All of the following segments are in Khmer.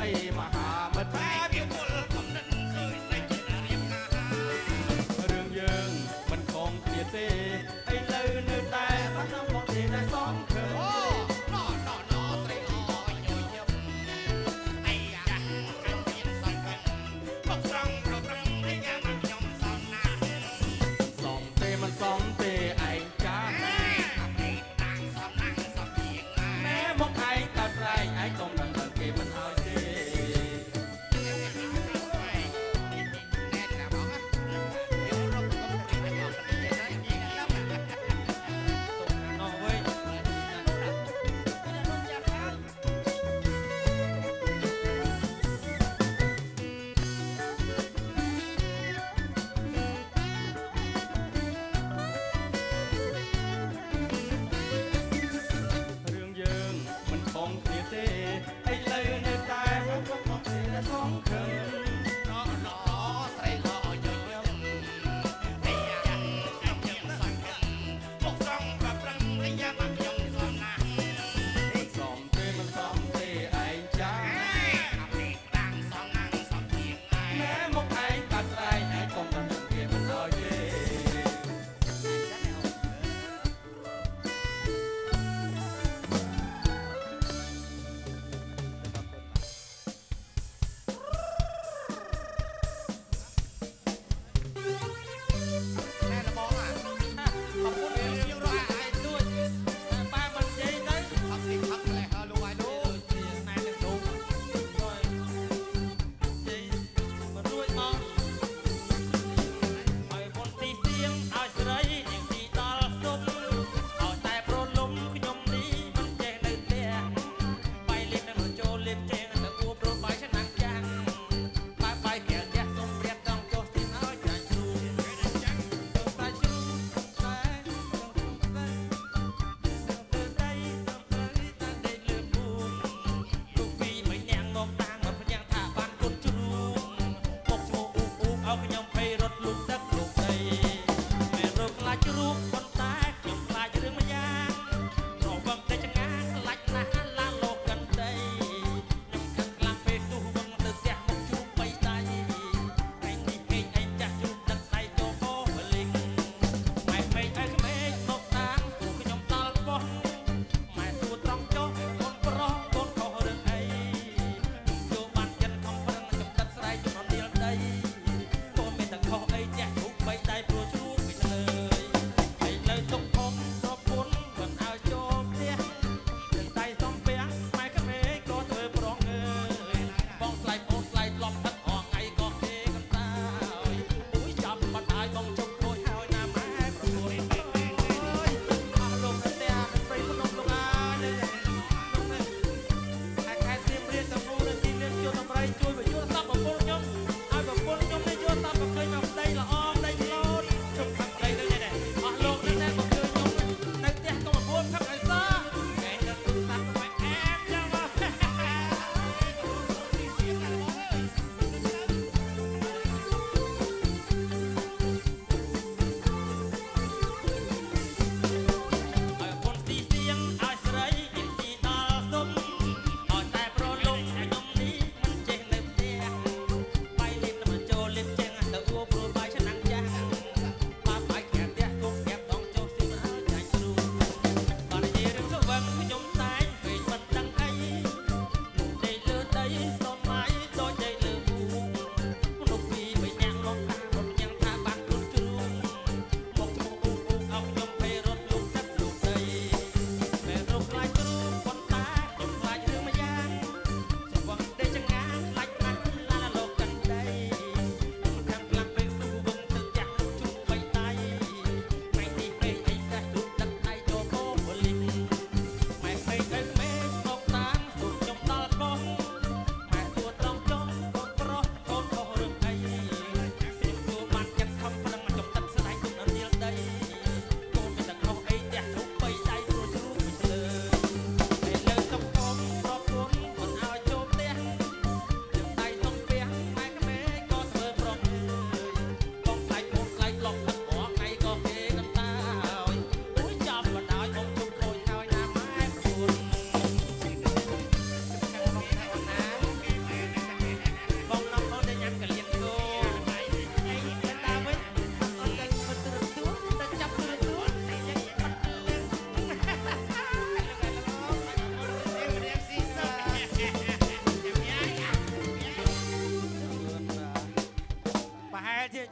អីមហាមិត្តតែវាគល់កំណត់ឃើញស្ដេចរៀបការរឿងយើងមិនខំគ្នាទេឥឡូវនៅតែបាត់មកទេតែសំឃើញអូណោស្រីអញយយឹមអីយ៉ាកាន់មានសង្ឃឹមមកស្រង់រប្រឹងឲ្យយ៉ាងខ្ញុំសំណាស់សំទេមិនសំទេឯងចាមកឯងកាត់ប្រែងឯងកុំដឹងគេមិនឲ្យទេ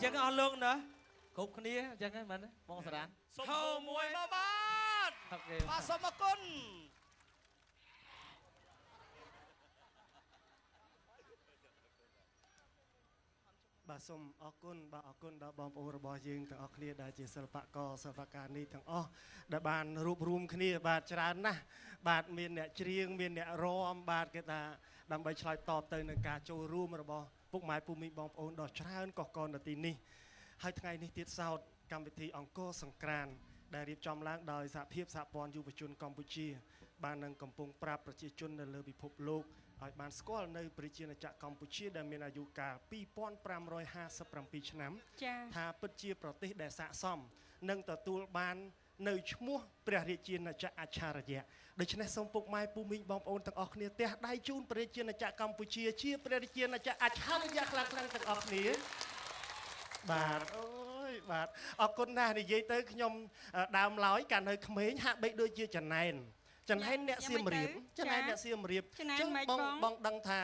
ចឹងអស់លោកណាគ្រប់គ្នាចឹងហ្នឹងមែនបងសារានហៅមួយមកបាទបាទសូមអរគុណបាទសូមអរគុណបាទអរគុណដល់បងប្អូនរបស់យើងទាំងអស់គ្នាដែលជាសិល្បករសិល្បករនេះទាំងអស់ដែលបានរួបរวมគ្នាបាទច្រើនណាស់បាទមានអ្នកច្រៀងមានអ្នករាំបាទគេថាដើម្បីឆ្លើយតបទៅនឹងការចូលរួមរបស់ពុកម៉ែពូមីងបងប្អូនដ៏ច្រើនកកកនៅទីនេះហើយថ្ងៃនេះទៀតសោតកម្មវិធីអង្គរសង្ក្រាន្តដែលរៀបចំឡើងដោយសហភាពសហព័ន្ធយុវជនកម្ពុជាបាននឹងកំពុងប្រាប់ប្រជាជននៅលើពិភពលោកឲ្យបានស្គាល់នៅប្រជាណាចក្រកម្ពុជាដែលមានអាយុកាល2557ឆ្នាំថាពិតជាប្រទេសដែលស័ក្តិសមនឹងទទួលបាននៅឈ្មោះព្រះរាជាណាចក្រអច្ឆរិយៈដូច្នេះសូមពុកម៉ែពូមីងបងប្អូនទាំងអស់គ្នាទះដៃជូនព្រះរាជាណាចក្រកម្ពុជាជាព្រះរាជាណាចក្រអច្ឆរិយៈខ្លាំងៗទាំងអស់គ្នាបាទអូយបាទអរគុណណាស់និយាយទៅខ្ញុំដើមឡើយកាលនៅក្មេងហាក់បីដូចជាចំណែនអ្នកសៀមរាបចំណែនអ្នកសៀមរាបអញ្ចឹងបងដឹងថា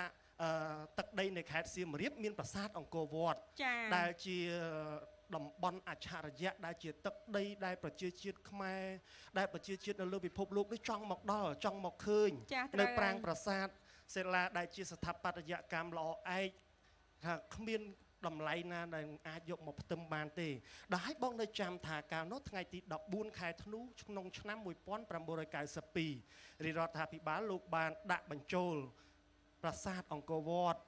ទឹកដីនៃខេត្តសៀមរាបមានប្រាសាទអង្គរវត្តដែលជាតំបន់អច្ឆរិយៈដែលជាទឹកដីដែលប្រជាជាតិខ្មែរដែលប្រជាជាតិនៅលើពិភពលោកនេះចង់មកដល់ចង់មកឃើញនៅប្រាង្គប្រាសាទសិលាដែលជាស្ថាបត្យកម្មល្អឯកថាគ្មានតម្លៃណាដែលអាចយកមកផ្ទឹមបានទេដែលឲ្យបងនៅចាំថាកាលនោះថ្ងៃទី14ខែធ្នូក្នុងឆ្នាំ1992រាជរដ្ឋាភិបាលលោកបានដាក់បញ្ចូលប្រាសាទអង្គរវត្ត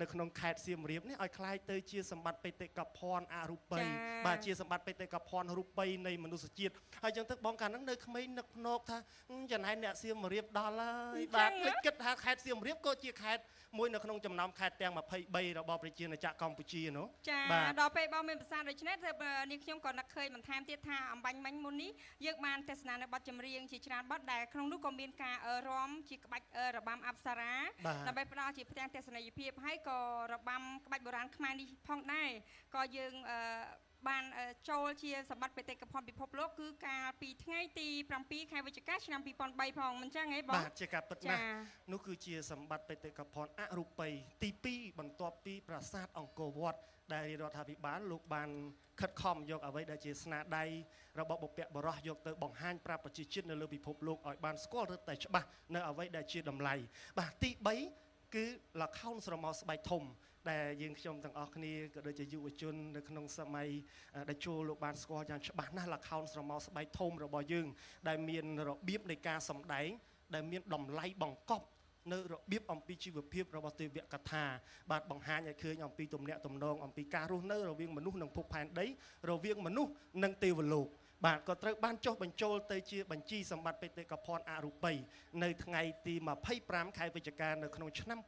នៅក្នុងខេត្តសៀមរាបនេះឲ្យคล้ายទៅជាសម្បត្តិបេតិកភណ្ឌអរូបីបាទជាសម្បត្តិបេតិកភណ្ឌរូបីនៃមនុស្សជាតិហើយចឹងទៅបងកាលហ្នឹងនៅក្មេងនឹកភ្នែកថាចំណែនអ្នកសៀមរាបដល់ហើយបាទភ្លេចគិតថាខេត្តសៀមរាបក៏ជាខេត្តមួយនៅក្នុងចំណោមខេត្តទាំង23របស់ប្រជាណាចក្រកម្ពុជានោះចាដល់ពេលបងមានប្រសាទដូច្នេះទៅនេះខ្ញុំក៏នឹកឃើញបន្ថែមទៀតថាអំបញ្ញមិញមុននេះយើងបានទស្សនានៅបទចម្រៀងជាច្រើនបទដែលក្នុងនោះក៏មានការរាំជាក្បាច់របាំអប្សរាដើម្បីផ្ដល់ជាផ្ទាំងទស្សនីយភាពហើយក៏របាំក្បាច់បុរាណខ្មែរនេះផងដែរក៏យើងបានចូលជាសម្បត្តិបេតិកភណ្ឌពិភពលោកគឺកាលពីថ្ងៃទី7ខែវិច្ឆិកាឆ្នាំ2003ផងមិនចឹងហីបងបាទជាការពិតណាស់នោះគឺជាសម្បត្តិបេតិកភណ្ឌអរូបីទី2បន្ទាប់ពីប្រាសាទអង្គរវត្តដែលរដ្ឋាភិបាលលោកបានខិតខំយកអ្វីដែលជាស្នាដៃរបស់បុព្វបុរសយកទៅបង្ហាញប្រាប់ប្រជាជាតិនៅលើពិភពលោកឲ្យបានស្គាល់រឹតតែច្បាស់នៅអ្វីដែលជាតម្លៃបាទទី3គឺល្ខោនស្រមោលស្បែកធំដែលយើងខ្ញុំទាំងអស់គ្នាក៏ដូចជាយុវជននៅក្នុងសម័យដែលចូលលោកបានស្គាល់យ៉ាងច្បាស់ណាស់ល្ខោនស្រមោលស្បែកធំរបស់យើងដែលមានរបៀបនៃការសម្ដែងដែលមានតម្លៃបង្កប់នៅរបៀបអំពីជីវភាពរបស់ទេវកថាបាទបង្ហាញឲ្យឃើញអំពីទំនាក់ទំនងអំពីការរស់នៅរវាងមនុស្សនិងភពផែនដីរវាងមនុស្សនិងទេវលោកបាទក៏ត្រូវបានចុះបញ្ចូលទៅជាបញ្ជីសម្បត្តិបេតិកភណ្ឌអរូបីនៅថ្ងៃទី25ខែវិច្ឆិកានៅក្នុងឆ្នាំ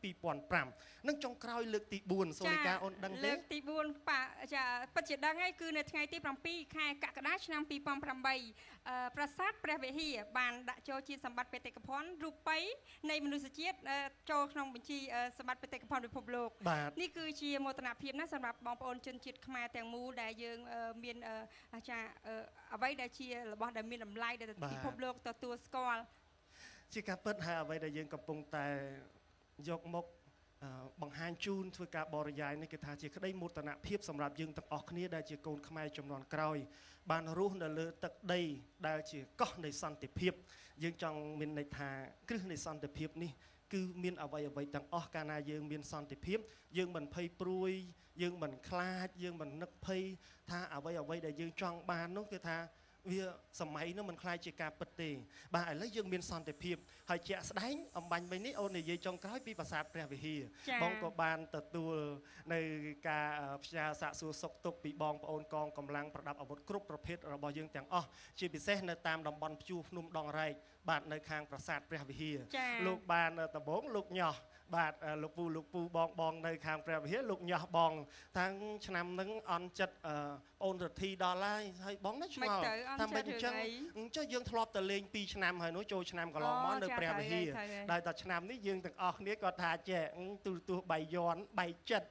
2005នឹងចុងក្រោយលើកទី4សូនីកាអូនដឹងទេលើកទី4ប៉ាចាពិតជាដឹងហើយគឺនៅថ្ងៃទី7ខែកក្កដាឆ្នាំ2008ប្រាសាទព្រះវិហារបានដាក់ចូលជាសម្បត្តិបេតិកភណ្ឌរូបីនៃមនុស្សជាតិចូលក្នុងបញ្ជីសម្បត្តិបេតិកភណ្ឌពិភពលោកនេះគឺជាមោទនភាពណាស់សម្រាប់បងប្អូនជនជាតិខ្មែរទាំងមូលដែលយើងមានចាអ្វីដែលជារបស់ដែលមានតម្លៃដែលពិភពលោកទទួលស្គាល់ជាការពិតហើយអ្វីដែលយើងកំពុងតែយកមកបង្ហាញជូនធ្វើការបរិយាយនេះគឺថាជាក្តីមោទនភាពសម្រាប់យើងទាំងអស់គ្នាដែលជាកូនខ្មែរចំនួនក្រោយបានរស់នៅលើទឹកដីដែលជាកោះនៃសន្តិភាពយើងចង់មានន័យថាគ្រឹះនៃសន្តិភាពនេះគឺមានអ្វីទាំងអស់កាលណាយើងមានសន្តិភាពយើងមិនភ័យព្រួយយើងមិនខ្លាចយើងមិននឹកភ័យថាអ្វីដែលយើងចង់បាននោះគឺថាវាសម័យនោះមិនខ្លាចជាការពិតទេបាទឥឡូវយើងមានសន្តិភាពហើយជាក់ស្ដែងអំបញ្ញមិញនេះអូននិយាយចុងក្រោយពីប្រាសាទព្រះវិហារបងក៏បានទទួលនៅការផ្ញើសាកសួរសុខទុក្ខពីបងប្អូនកងកម្លាំងប្រដាប់អាវុធគ្រប់ប្រភេទរបស់យើងទាំងអស់ជាពិសេសនៅតាមតំបន់ភ្ជួរភ្នំដងរែកបាទនៅខាងប្រាសាទព្រះវិហារលោកបានដំបងលោកញោះបាទលោកពូបងនៅខាងព្រះវិហារលោកញោះបងតាំងឆ្នាំហ្នឹងអន់ចិត្តអូនរទ្ធីដល់ហើយបងណាឆ្ងល់ថាមិនអញ្ចឹងចុះយើងធ្លាប់ទៅលេង2ឆ្នាំហើយនោះចូលឆ្នាំកន្លងមកនៅព្រះវិហារដែលតែឆ្នាំនេះយើងទាំងអស់គ្នាក៏ថាចេះទូបៃយ័នបៃចិត្ត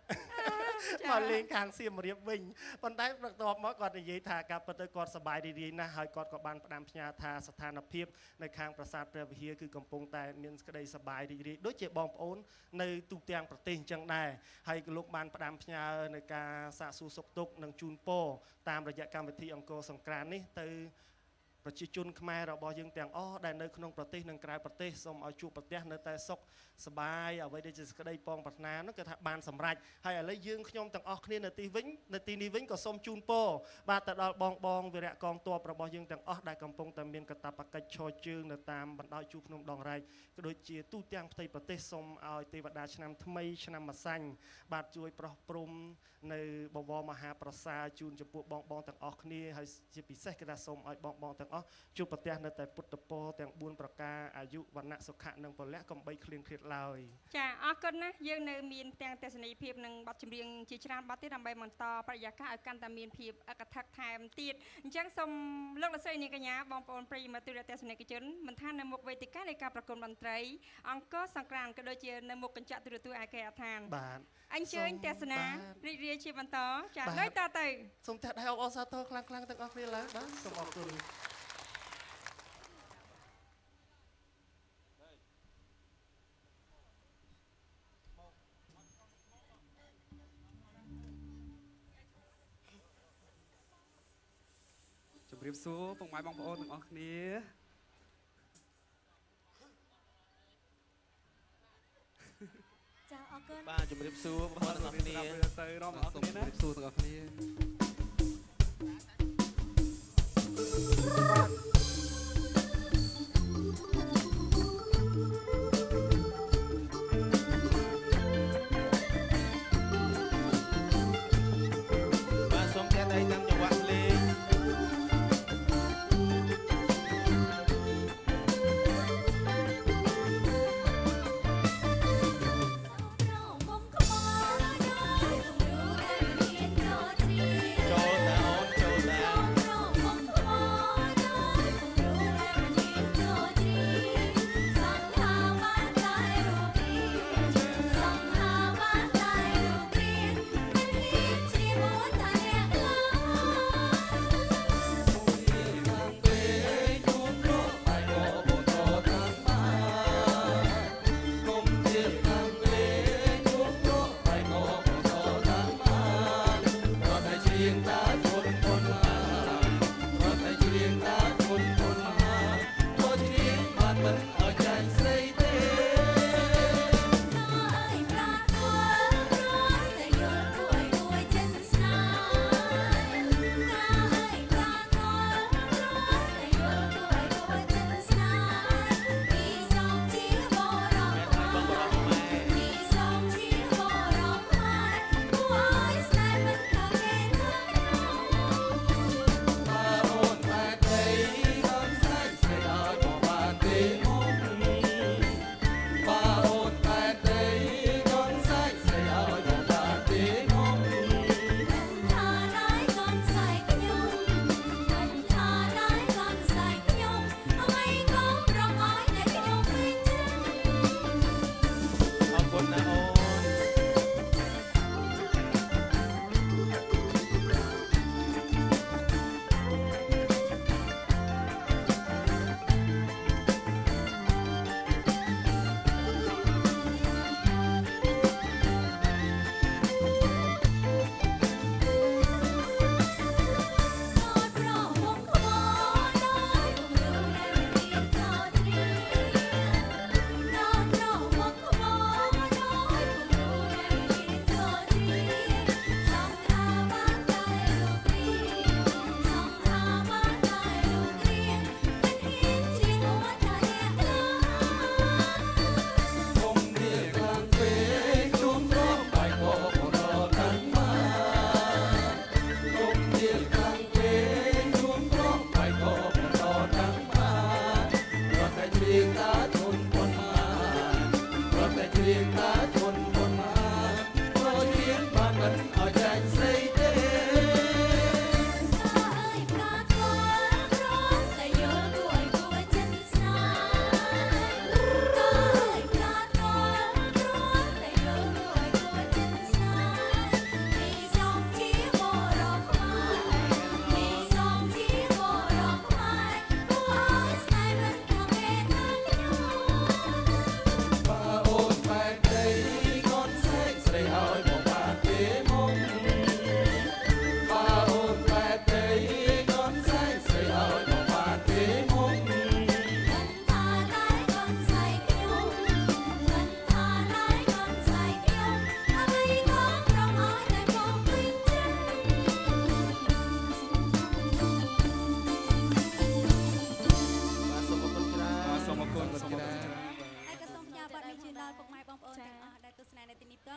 មកលេងខាងសៀមរាបវិញប៉ុន្តែបន្ទាប់មកគាត់និយាយថាការពិតទៅគាត់សប្បាយរីករាយណាស់ហើយគាត់ក៏បានផ្ដាំផ្ញើថាស្ថានភាពនៅខាងប្រាសាទព្រះវិហារគឺកំពុងតែមានក្តីសប្បាយរីករាយដូចជាបងប្អូននៅទូទាំងប្រទេសអញ្ចឹងដែរហើយលោកបានផ្ដាំផ្ញើនៅការសាកសួរសុខទុក្ខនិងជូនពរតាមរយៈកម្មវិធីអង្គរសង្ក្រាន្តនេះទៅប្រជាជនខ្មែររបស់យើងទាំងអស់ដែលនៅក្នុងប្រទេសនិងក្រៅប្រទេសសូមឲ្យជួបប្រទះនៅតែសុខសប្បាយអ្វីដែលជាសេចក្តីពងប្រាថ្នានោះគឺថាបានសម្រេចហើយឥឡូវយើងខ្ញុំទាំងអស់គ្នានៅទីនេះវិញក៏សូមជូនពរបាទទៅដល់បងវីរៈកងទ័ពរបស់យើងទាំងអស់ដែលកំពុងតែមានកាតព្វកិច្ចឈរជើងនៅតាមបណ្ដោយជួរភ្នំដងរែកក៏ដូចជាទូទាំងផ្ទៃប្រទេសសូមឲ្យទេវតាឆ្នាំថ្មីឆ្នាំម្សាញ់បាទជួយប្រោះព្រំនៅបវរមហាប្រសាជូនចំពោះបងទាំងអស់គ្នាហើយជាពិសេសគឺថាសូមឲ្យបងទាំងអស់ជួបប្រទះនៅតែពុទ្ធពរទាំង4ប្រការអាយុវណ្ណៈសុខៈនិងពលៈកំបីឃ្លៀងឃ្លាតឡើយចាអរគុណណាស់យើងនៅមានទាំងទស្សនីយភាពនិងបទចម្រៀងជាច្រើនបទទៀតដើម្បីបន្តបរិយាកាសឲ្យកាន់តែមានភាពអកថាថែមទៀតអញ្ចឹងសូមលោកលោកស្រីនាងកញ្ញាបងប្អូនប្រិយមិត្តទូរទស្សនិកជនមិនថានៅមុខវេទិកានៃការប្រគំតន្ត្រីអង្គរសង្ក្រាន្តក៏ដូចជានៅមុខកញ្ចក់ទូរទស្សន៍ឯកអដ្ឋានបាទអញ្ជើញទស្សនារីករាយជាបន្តចាដូចតទៅសូមតែដៃអបអរសាទរខ្លាំងៗទាំងអស់គ្នាឡើងបាទសូមអរគុណជំរាបសួរពុកម៉ែបងប្អូនទាំងអស់គ្នាចាអរគុណបាទជំរាបសួរបងប្អូនទាំងអស់គ្នាទៅរំអរគុណណាជំរាបសួរទាំងអស់គ្នាបាទសូមតែដៃតាមចង្វាក់លេងច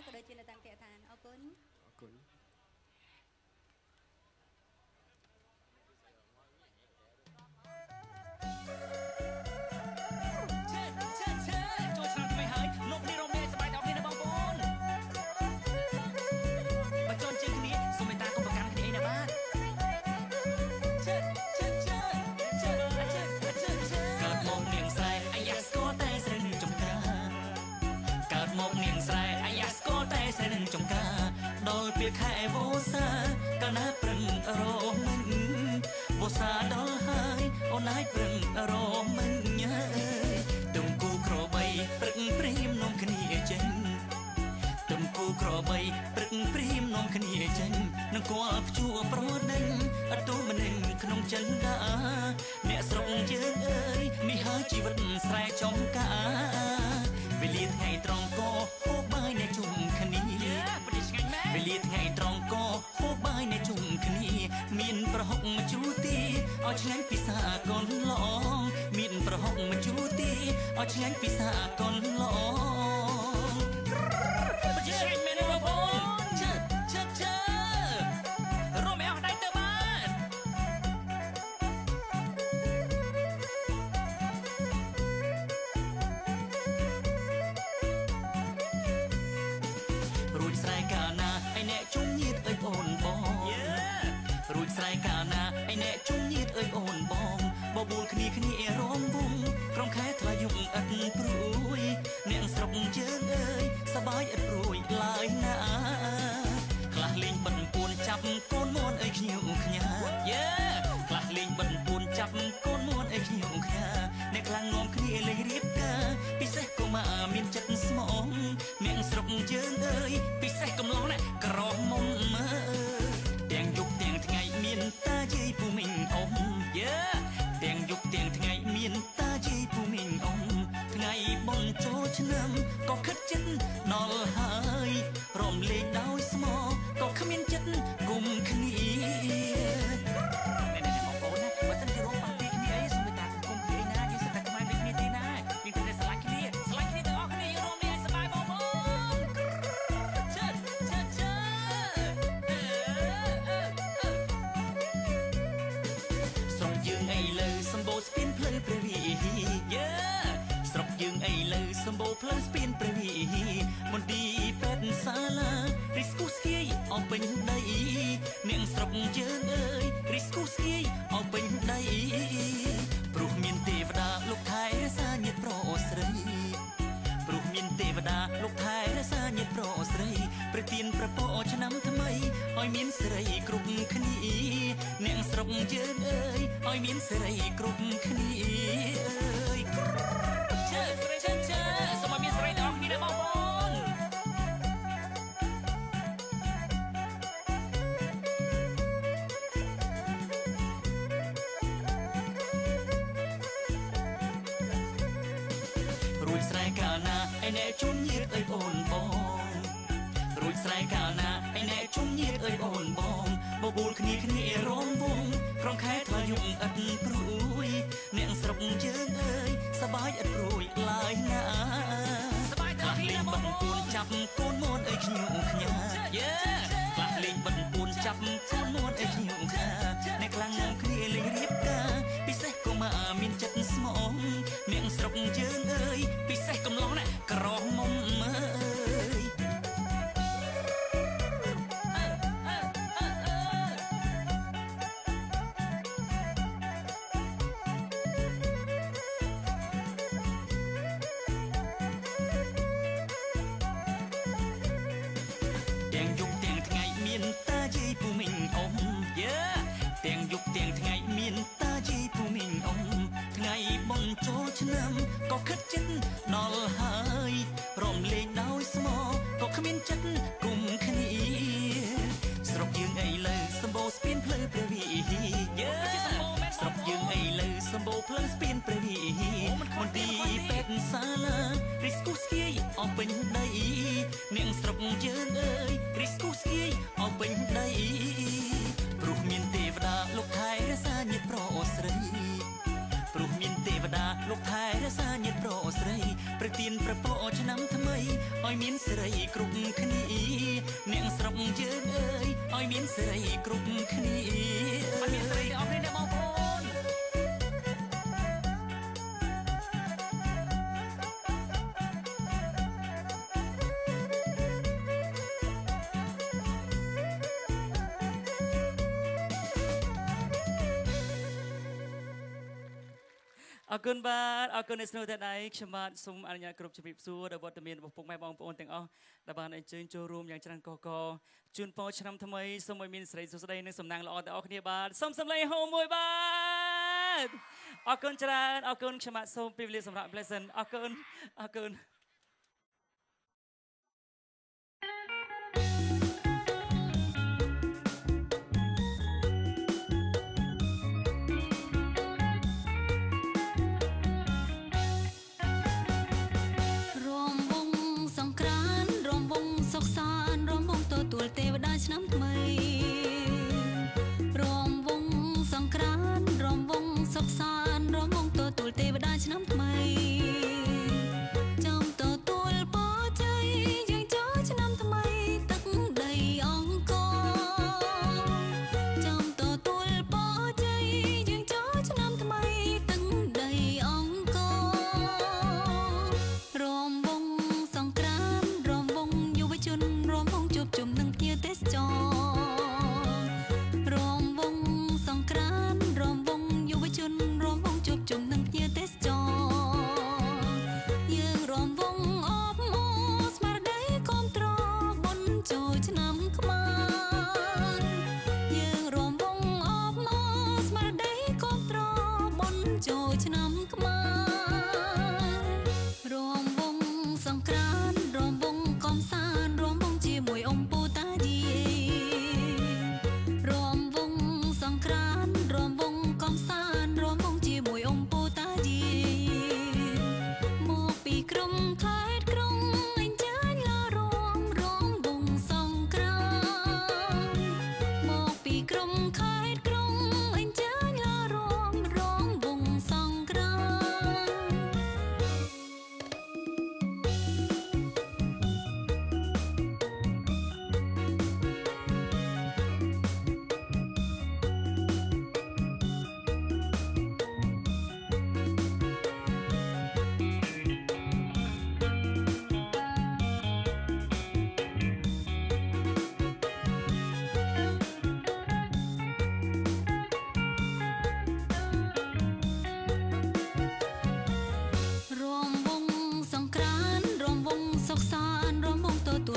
ក៏ដូចជានៅតាមគេឋានអរគុណ អរគុណ ខែវស្សាកាលណាព្រឹងរមិញវស្សាដល់ហើយអូនហើយព្រឹងរមិញទុំគូក្របីព្រឹកព្រៀមនាំគ្នាចេញទុំគូក្របីព្រឹកព្រៀមនាំគ្នាចេញនឹងគល់ភ្ជួរប្រដេញអត់ទូម្នឹងក្នុងចិនដាអ្នកស្រុកយើងអើយនេះហើយជីវិតស្រែចំការវេលាថ្ងៃត្រង់ក៏ហូបបាយអ្នកជុំគ្នាវេលាថ្ងៃត្រង់ក៏ហូបបាយអ្នកជុំគ្នាមានប្រហុកម្ជូរទីឲ្យឆ្ងាញ់ពិសាកូនល្អមានប្រហុកម្ជូរទីឲ្យឆ្ងាញ់ពិសាកូនល្អបើឆ្ងាញ់មែនបងប្អូនជើរមអស់ដៃទៅបានរួចស្រែកាលណាឯអ្នកជុំញាតអើយអូនបងរួចស្រែកាលណាឯអ្នកជុំញាតអើយអូនបងបបួលគ្នារំវងក្រុមខែថ្លៃយំឥតព្រួយអ្នកស្រុកយើងអើយសបាយឥតព្រួយឡើយណាខ្លះលេងបិទពួនចាប់កូនមន់អើយខ្ញៀវខ្ញាខ្លះលេងបិទពួនចាប់កូនមន់អើយខ្ញៀវខ្ញាអ្នកខ្លាំងងំគ្នាលេងរៀបការពិសេសកុមារមានចិត្តស្មោះអ្នកស្រុកយើងអើយពិសេសកំឡុងណាក្រមុំមើទាំងយប់ទាំងថ្ងៃមានតាយាយពូមីងអ៊ំទាំងយប់ទាំងថ្ងៃមានតាយាយពូមីងអ៊ំថ្ងៃបុណ្យចូលឆ្នាំក៏ខិតចិត្តដល់ហើយរំលែកដោយស្មោះក៏គ្មានចិត្តគុំគ្នាបងប្អូនណាបើសិនជារំប៉ះពីគ្នាអីសូមតែគុំគ្នាណាយើងសិតតែខ្មៅដូចគ្នាទេណាយើងតែស្រឡាញ់គ្នាទាំងអស់គ្នាយើងរំលែកសប្បាយបងប្អូនស្រុកយើងអីលើសម្បូរស្ពានផ្លូវព្រះវិហារស្រុកយើងអីលើសម្បូរផ្លូវស្ពានព្រះវិហារមន្ទីរពេទ្យសាលារីស្គូស្គីអពេញដីអ្នកស្រុកយើងអើយរីស្គូស្គីអពេញដីព្រោះមានទេវតាលោកថែរក្សាញាតិប្រុសស្រីព្រោះមានទេវតាលោកថែរក្សាញាតិប្រុសស្រីប្រទានប្រពរឆ្នាំថ្មីឲ្យមានសិរីគ្រប់គ្នាអ្នកស្រុកយើងអើយឲ្យមានសិរីគ្រប់គ្នាអើយសូមឲ្យមានសិរីទាំងអស់គ្នាបងប្អូនរួចស្រែកាលណាឯអ្នកជុំញាតអើយអូនបងរួចស្រែកាលណាឯអ្នកជុំញាតអើយអូនបងបបួលគ្នារំវងក្រុមខែថ្លៃយំឥតព្រួយអ្នកស្រុកយើងអើយសបាយឥតព្រួយឡើយណាសបាយដល់គ្នាបងប្អូនចាប់កូនមន់អើយខ្ញៀវខ្ញាខ្លះលេងបិទពួនចាប់កូនមន់អើយខ្ញៀវខ្ញាអ្នកខ្លាំងងំគ្នាលេងរៀបការពិសេសកុមារមានចិត្តស្មោះអ្នកស្រុកយើងអើយពិសេសកំឡុងណាក្រមុំមើទាំងយប់ទាំងថ្ងៃមានតាយាយពូមីងអ៊ំទាំងយប់ទាំងថ្ងៃមានតាយាយពូមីងអ៊ំថ្ងៃបុណ្យចូលឆ្នាំក៏ខិតចិត្តដល់ហើយរំលែកដោយស្មោះក៏គ្មានចិត្តគុំគ្នាស្រុកយើងអីលើសម្បូរស្ពានផ្លូវព្រះវិហារស្រុកយើងអីលើសម្បូរផ្លូវស្ពានព្រះវិហារមន្ទីរពេទ្យសាលារីស្គូស្គីអពេញដីអ្នកស្រុកយើងអើយរីស្គូស្គីអពេញដីព្រោះមានទេវតាលោកថែរក្សាញាតិប្រុសស្រីព្រោះមានទេវតាលោកថែរក្សាញាតិប្រុសស្រីប្រទានប្រពរឆ្នាំថ្មីឲ្យមានសិរីគ្រប់គ្នា យើងអើយឲ្យមានសេរីគ្រប់គ្នាឲ្យមានសេរីទាំងអស់គ្នាណាបងប្អូនអរគុណបាទអរគុណអ្នកស្នូតែដៃខ្ញុំបាទសូមអនុញ្ញាតគ្រប់ជម្រាបសួរដល់វត្តមានរបស់ពុកម៉ែបងប្អូនទាំងអស់ដែលបានអញ្ជើញចូលរួមយ៉ាងច្រើនកកជូនពរឆ្នាំថ្មីសូមឲ្យមានសិរីសុខស្ដីនិងសំណាងល្អទាំងអស់គ្នាបាទសូមសម្លេងហូមួយបាទអរគុណច្រើនអរគុណខ្ញុំបាទសូមពេលវេលាសម្រាប់ Blessing អរគុណអរគុណទេវតាឆ្នាំថ្មីរំវងសង្ក្រាន្តរំវងសុខសាន្តរំវងទទួលទេវតាឆ្នាំថ្មីចំទទួលពរជ័យយើងចូលឆ្នាំថ្មីទឹកដីអង្គរចំទទួលពរជ័យយើងចូលឆ្នាំថ្មីទឹកដីអង្គររំវងសង្ក្រាន្តរំវងយុវជនរំវងជួបជុំនឹងទេសចររំវងសង្ក្រាន្តរំវងយុវជនរំវងជួបជុំនឹងភ្ញៀវទេសចយើងរំវងអបអរស្មារតីគាំទ្របុណ្យចូលឆ្នាំខ្មែរយើងរំវងអបអរស្មារតីគាំទ្របុណ្យចូលឆ្នាំខ្មែររំវងសង្ក្រាន្តរំវងកំសាន្តរំវងជាមួយអំពូរំវងសង្ក្រាន្តរំវងកំសាន្តរំវងជាមួយអំពូតាយាមកពីក្រុមខេត្តក្រុងអញ្ជើញឡារំរំវងសង្ក្រាន្តមកពីក្រុមខេត្តក្រុងអញ្ជើញឡារំរំវងសង្ក្រាន្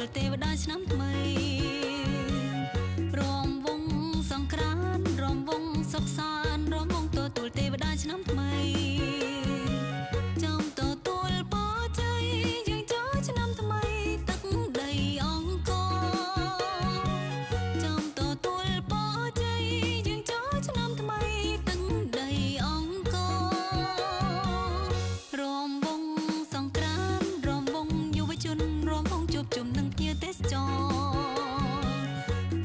តទេវតាឆ្នាំថ្មីរំវងសង្ក្រាន្តរំវងសុខសាន្តរំវងទទួលទេវតាឆ្នាំថ្មីចំទទួលពរជ័យយើងចូលឆ្នាំថ្មីទឹកដីអង្គរចំទទួលពរជ័យយើងចូលឆ្នាំថ្មីទឹកដីអង្គររំវងសង្ក្រាន្តរំវងយុវជនរំវងជួបជុំនឹងទេសចរ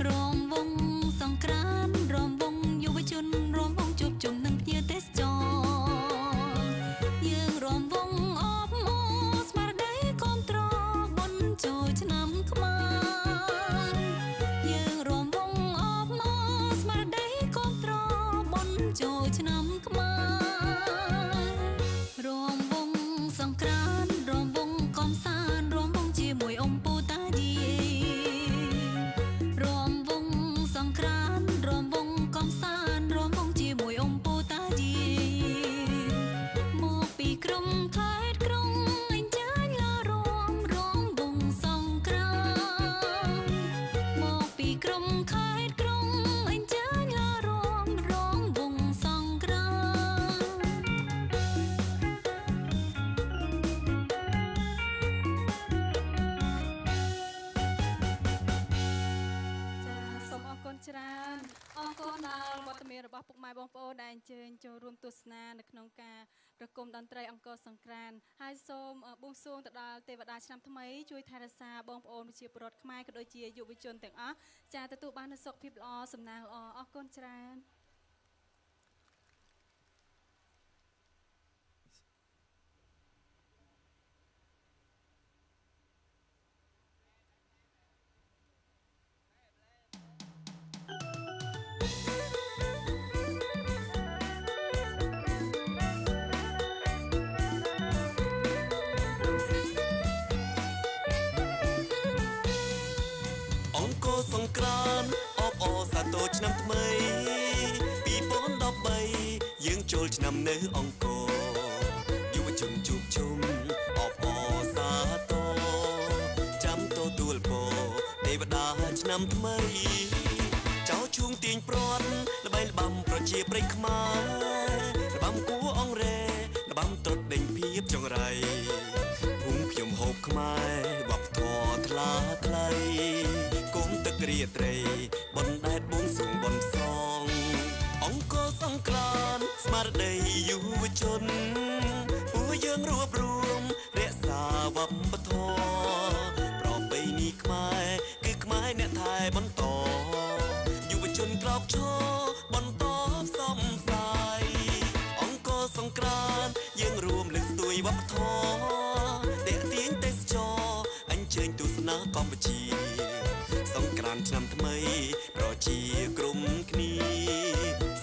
រំវងសង្ក្រាន្តរំវងយុវជនរំវងជួបជុំនឹងភ្ញៀវទេសចយើងរំវងអបអរស្មារតីគាំទ្របុណ្យចូលឆ្នាំខ្មែរយើងរំវងអបអរស្មារតីគាំទ្របុណ្យចូលឆ្នាំខ្មែររំវងសង្ក្រាន្តរំវងកំសាន្តរំវងជាមួយអំពូតាយារំវងសង្ក្រាន្តរំវងកំសាន្តរំវងជាមួយអំពូតាយាមកពីក្រុមខេត្តក្រុងអញ្ជើញឡារំរំវងសង្ក្រាន្តមកពីក្រុមខេត្តក្រុងអញ្ជើញឡារំរំវងសង្ក្រាន្តសូមអរគុណច្រើនអរគុណដល់វត្តមានរបស់ពុកម៉ែបងប្អូនដែលអញ្ជើញចូលរួមទស្សនានៅក្នុងការប្រគំតន្ត្រីអង្គរសង្ក្រាន្តហើយសូមបួងសួងទៅដល់ទេវតាឆ្នាំថ្មីជួយថែរក្សាបងប្អូនប្រជាពលរដ្ឋខ្មែរក៏ដូចជាយុវជនទាំងអស់ចាទទួលបាននូវសុខភាពល្អសំណាងល្អអរគុណច្រើន សង្ក្រានអបអសាទរឆ្នាំថ្មី2013យើងចូលឆ្នាំនៅអង្គរយុវជនជួបជុំអបអសាទរចាំទទួលពរទេវតាឆ្នាំថ្មីចៅជួងទាញព្រាត់ល្បែងល្បាំប្រជាប្រិយខ្មែរល្បាំគួអង្រែល្បាំត្រុតដេញភាពចង្រៃភូមិខ្ញុំហូបខ្មែរវប្បធម៌ថ្លាថ្លៃគុំទឹករាត្រីបណ្ដែតបួងសួងបនសងអង្គរសង្ក្រានស្មារតីយុវជនពួកយើងរួបរวมរក្សាវប្បធម៌ប្រពៃណីខ្មែរគឺខ្មែរអ្នកថែបន្តយុវជនក្រោកឈរបន្តផ្សំផ្សាយអង្គរសង្ក្រានយើងរួមលើកស្ទួយវប្បធម៌ទាក់ទាញទេសចរអញ្ជើញទស្សនាកម្ពុជាសង្ក្រានឆ្នាំថ្មីប្រជាក្រុមគ្នា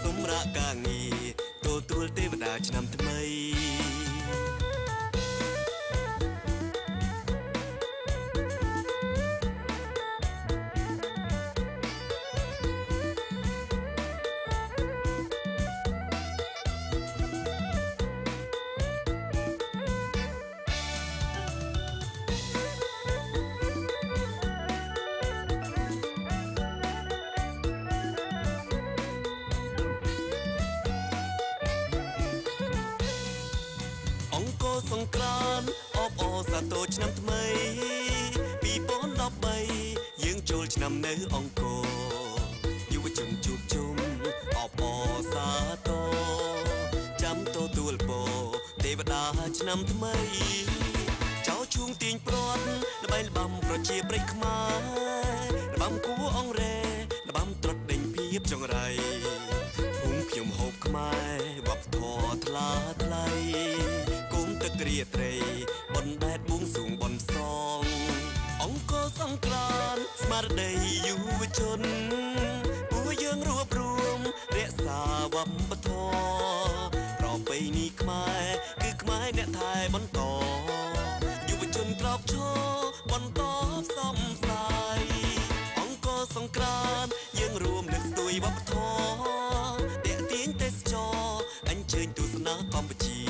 សម្រាប់ការងារទទួលទេវតាឆ្នាំថ្មីសង្ក្រានអបអសាទរឆ្នាំថ្មី2013យើងចូលឆ្នាំនៅអង្គរយុវជនជួបជុំអបអសាទរចាំទទួលពរទេវតាឆ្នាំថ្មីចៅជួងទាញព្រាត់ល្បែងល្បាំប្រជាប្រិយខ្មែរល្បាំគួអង្រែល្បាំត្រុតដេញភាពចង្រៃភូមិខ្ញុំហូបខ្មែរវប្បធម៌ថ្លាថ្លៃទឹករាត្រីបណ្ដែតបួងសួងបនសងអង្គរសង្ក្រានស្មារតីយុវជនពួកយើងរួបរวมរក្សាវប្បធម៌ប្រពៃណីខ្មែរគឺខ្មែរអ្នកថែបន្តយុវជនក្រោកឈរបន្តផ្សំផ្សាយអង្គរសង្ក្រានយើងរួមលើកស្ទួយវប្បធម៌ទាក់ទាញទេសចរអញ្ជើញទស្សនាកម្ពុជា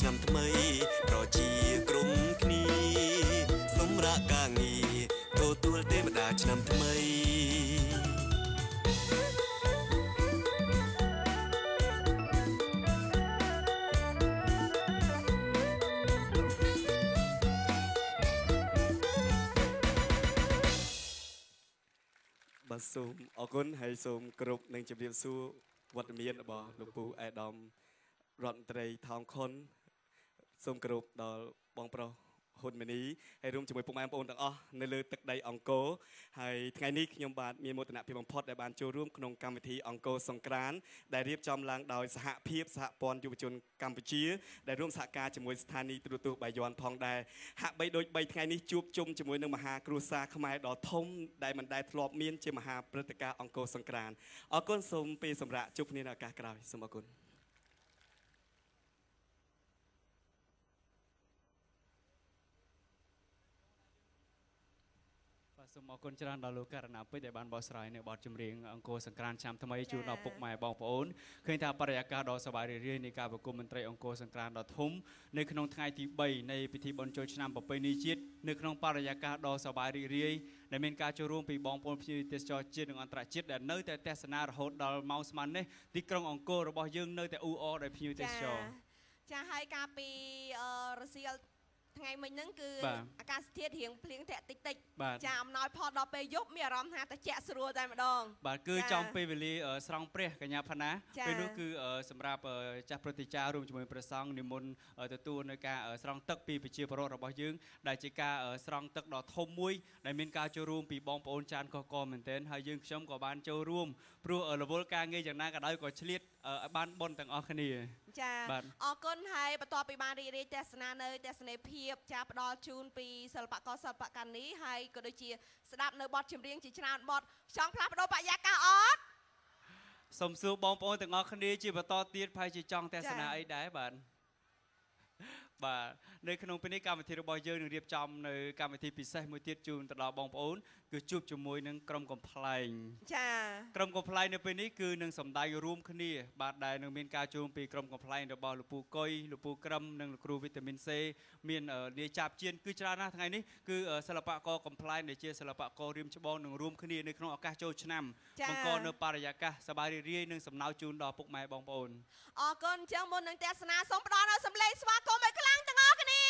ឆ្នាំថ្មីប្រជាក្រុមគ្នាសម្រាប់ការងារទទួលទេវតាឆ្នាំថ្មីបាទសូមអរគុណហើយសូមគោរពនិងជម្រាបសួរវត្តមានរបស់លោកពូអេដាមរដ្ឋមន្ត្រីថោងខុនសូមគោរពដល់បងប្រុសហ៊ុនម៉ាណីហើយរួមជាមួយពុកម៉ែបងប្អូនទាំងអស់នៅលើទឹកដីអង្គរហើយថ្ងៃនេះខ្ញុំបាទមានមោទនភាពបំផុតដែលបានចូលរួមក្នុងកម្មវិធីអង្គរសង្ក្រានដែលរៀបចំឡើងដោយសហភាពសហព័ន្ធយុវជនកម្ពុជាដែលរួមសហការជាមួយស្ថានីយទូរទស្សន៍បាយ័នផងដែរហាក់បីដូច3ថ្ងៃនេះជួបជុំជាមួយនឹងមហាគ្រួសារខ្មែរដ៏ធំដែលមិនដែលធ្លាប់មានជាមហាព្រឹត្តិការណ៍អង្គរសង្ក្រានអរគុណសូមពេលសម្រាប់ជួបគ្នានៅឱកាសក្រោយសូមអរគុណសូមអរគុណច្រើនដល់លោកករណពេជ្រដែលបានបកស្រាយនៅបទចម្រៀងអង្គរសង្ក្រានឆ្នាំថ្មីជូនដល់ពុកម៉ែបងប្អូនឃើញថាបរិយាកាសដ៏សប្បាយរីករាយនៃការប្រគំតន្ត្រីអង្គរសង្ក្រានដ៏ធំនៅក្នុងថ្ងៃទី3នៃពិធីបុណ្យចូលឆ្នាំប្រពៃណីជាតិនៅក្នុងបរិយាកាសដ៏សប្បាយរីករាយដែលមានការចូលរួមពីបងប្អូនភ្ញៀវទេសចរជាតិនិងអន្តរជាតិដែលនៅតែទស្សនារហូតដល់ម៉ោងស្មាននេះទីក្រុងអង្គររបស់យើងនៅតែអ៊ូអរដោយភ្ញៀវទេសចរចាហើយការពីរសៀលថ្ងៃមិញហ្នឹងគឺអាកាសធាតុរៀងភ្លៀងធាក់តិចតិចចាអំណោយផលដល់ពេលយប់មានអារម្មណ៍ថាត្រជាក់ស្រួលតែម្ដងបាទគឺចំពេលវេលាស្រង់ព្រះកញ្ញាផាណាពេលនោះគឺសម្រាប់ចាស់ព្រឹទ្ធាចារ្យរួមជាមួយព្រះសង្ឃនិមន្តទទួលនៅការស្រង់ទឹកពីប្រជាពលរដ្ឋរបស់យើងដែលជាការស្រង់ទឹកដ៏ធំមួយដែលមានការចូលរួមពីបងប្អូនចានកកមែនទែនហើយយើងខ្ញុំក៏បានចូលរួមព្រោះរវល់ការងារយ៉ាងណាក៏ដោយក៏ឆ្លៀតបានបុណ្យទាំងអស់គ្នាចាអរគុណហើយបន្ទាប់ពីបានរីករាយទស្សនានៅទស្សនីយភាពចាផ្ដល់ជូនពីសិល្បករសិល្បករនេះហើយក៏ដូចជាស្ដាប់នៅបទចម្រៀងជាច្រើនបទចង់ផ្លាស់ប្ដូរបរិយាកាសអត់សូមសួរបងប្អូនទាំងអស់គ្នាជាបន្តទៀតប្រហែលជាចង់ទស្សនាអីដែរបាទ បាទនៅក្នុងពេលនេះកម្មវិធីរបស់យើងនឹងរៀបចំនៅកម្មវិធីពិសេសមួយទៀតជូនទៅដល់បងប្អូនគឺជួបជាមួយនឹងក្រុមកំ pl ែងចាក្រុមកំ pl ែងនៅពេលនេះគឺនឹងសម្ដែងរួមគ្នាបាទដែលនឹងមានការចូលពីក្រុមកំ pl ែងរបស់លោកពូកុយលោកពូក្រឹមនិងលោកគ្រូវីតាមីន C មាននាយចាប់ជៀនគឺច្រើនណាស់ថ្ងៃនេះគឺសិល្បករកំ pl ែងដែលជាសិល្បកររៀមច្បងនឹងរួមគ្នានៅក្នុងឱកាសចូលឆ្នាំបង្កនៅបរិយាកាសសប្បាយរីករាយនិងសំណើចជូនដល់ពុកម៉ែបងប្អូនអរគុណអញ្ចឹងមុននឹងទស្សនាសូមផ្ដល់នូវសម្លេងស្វាគមន៍ឲ្យខ្លាំងទាំងអស់គ្នា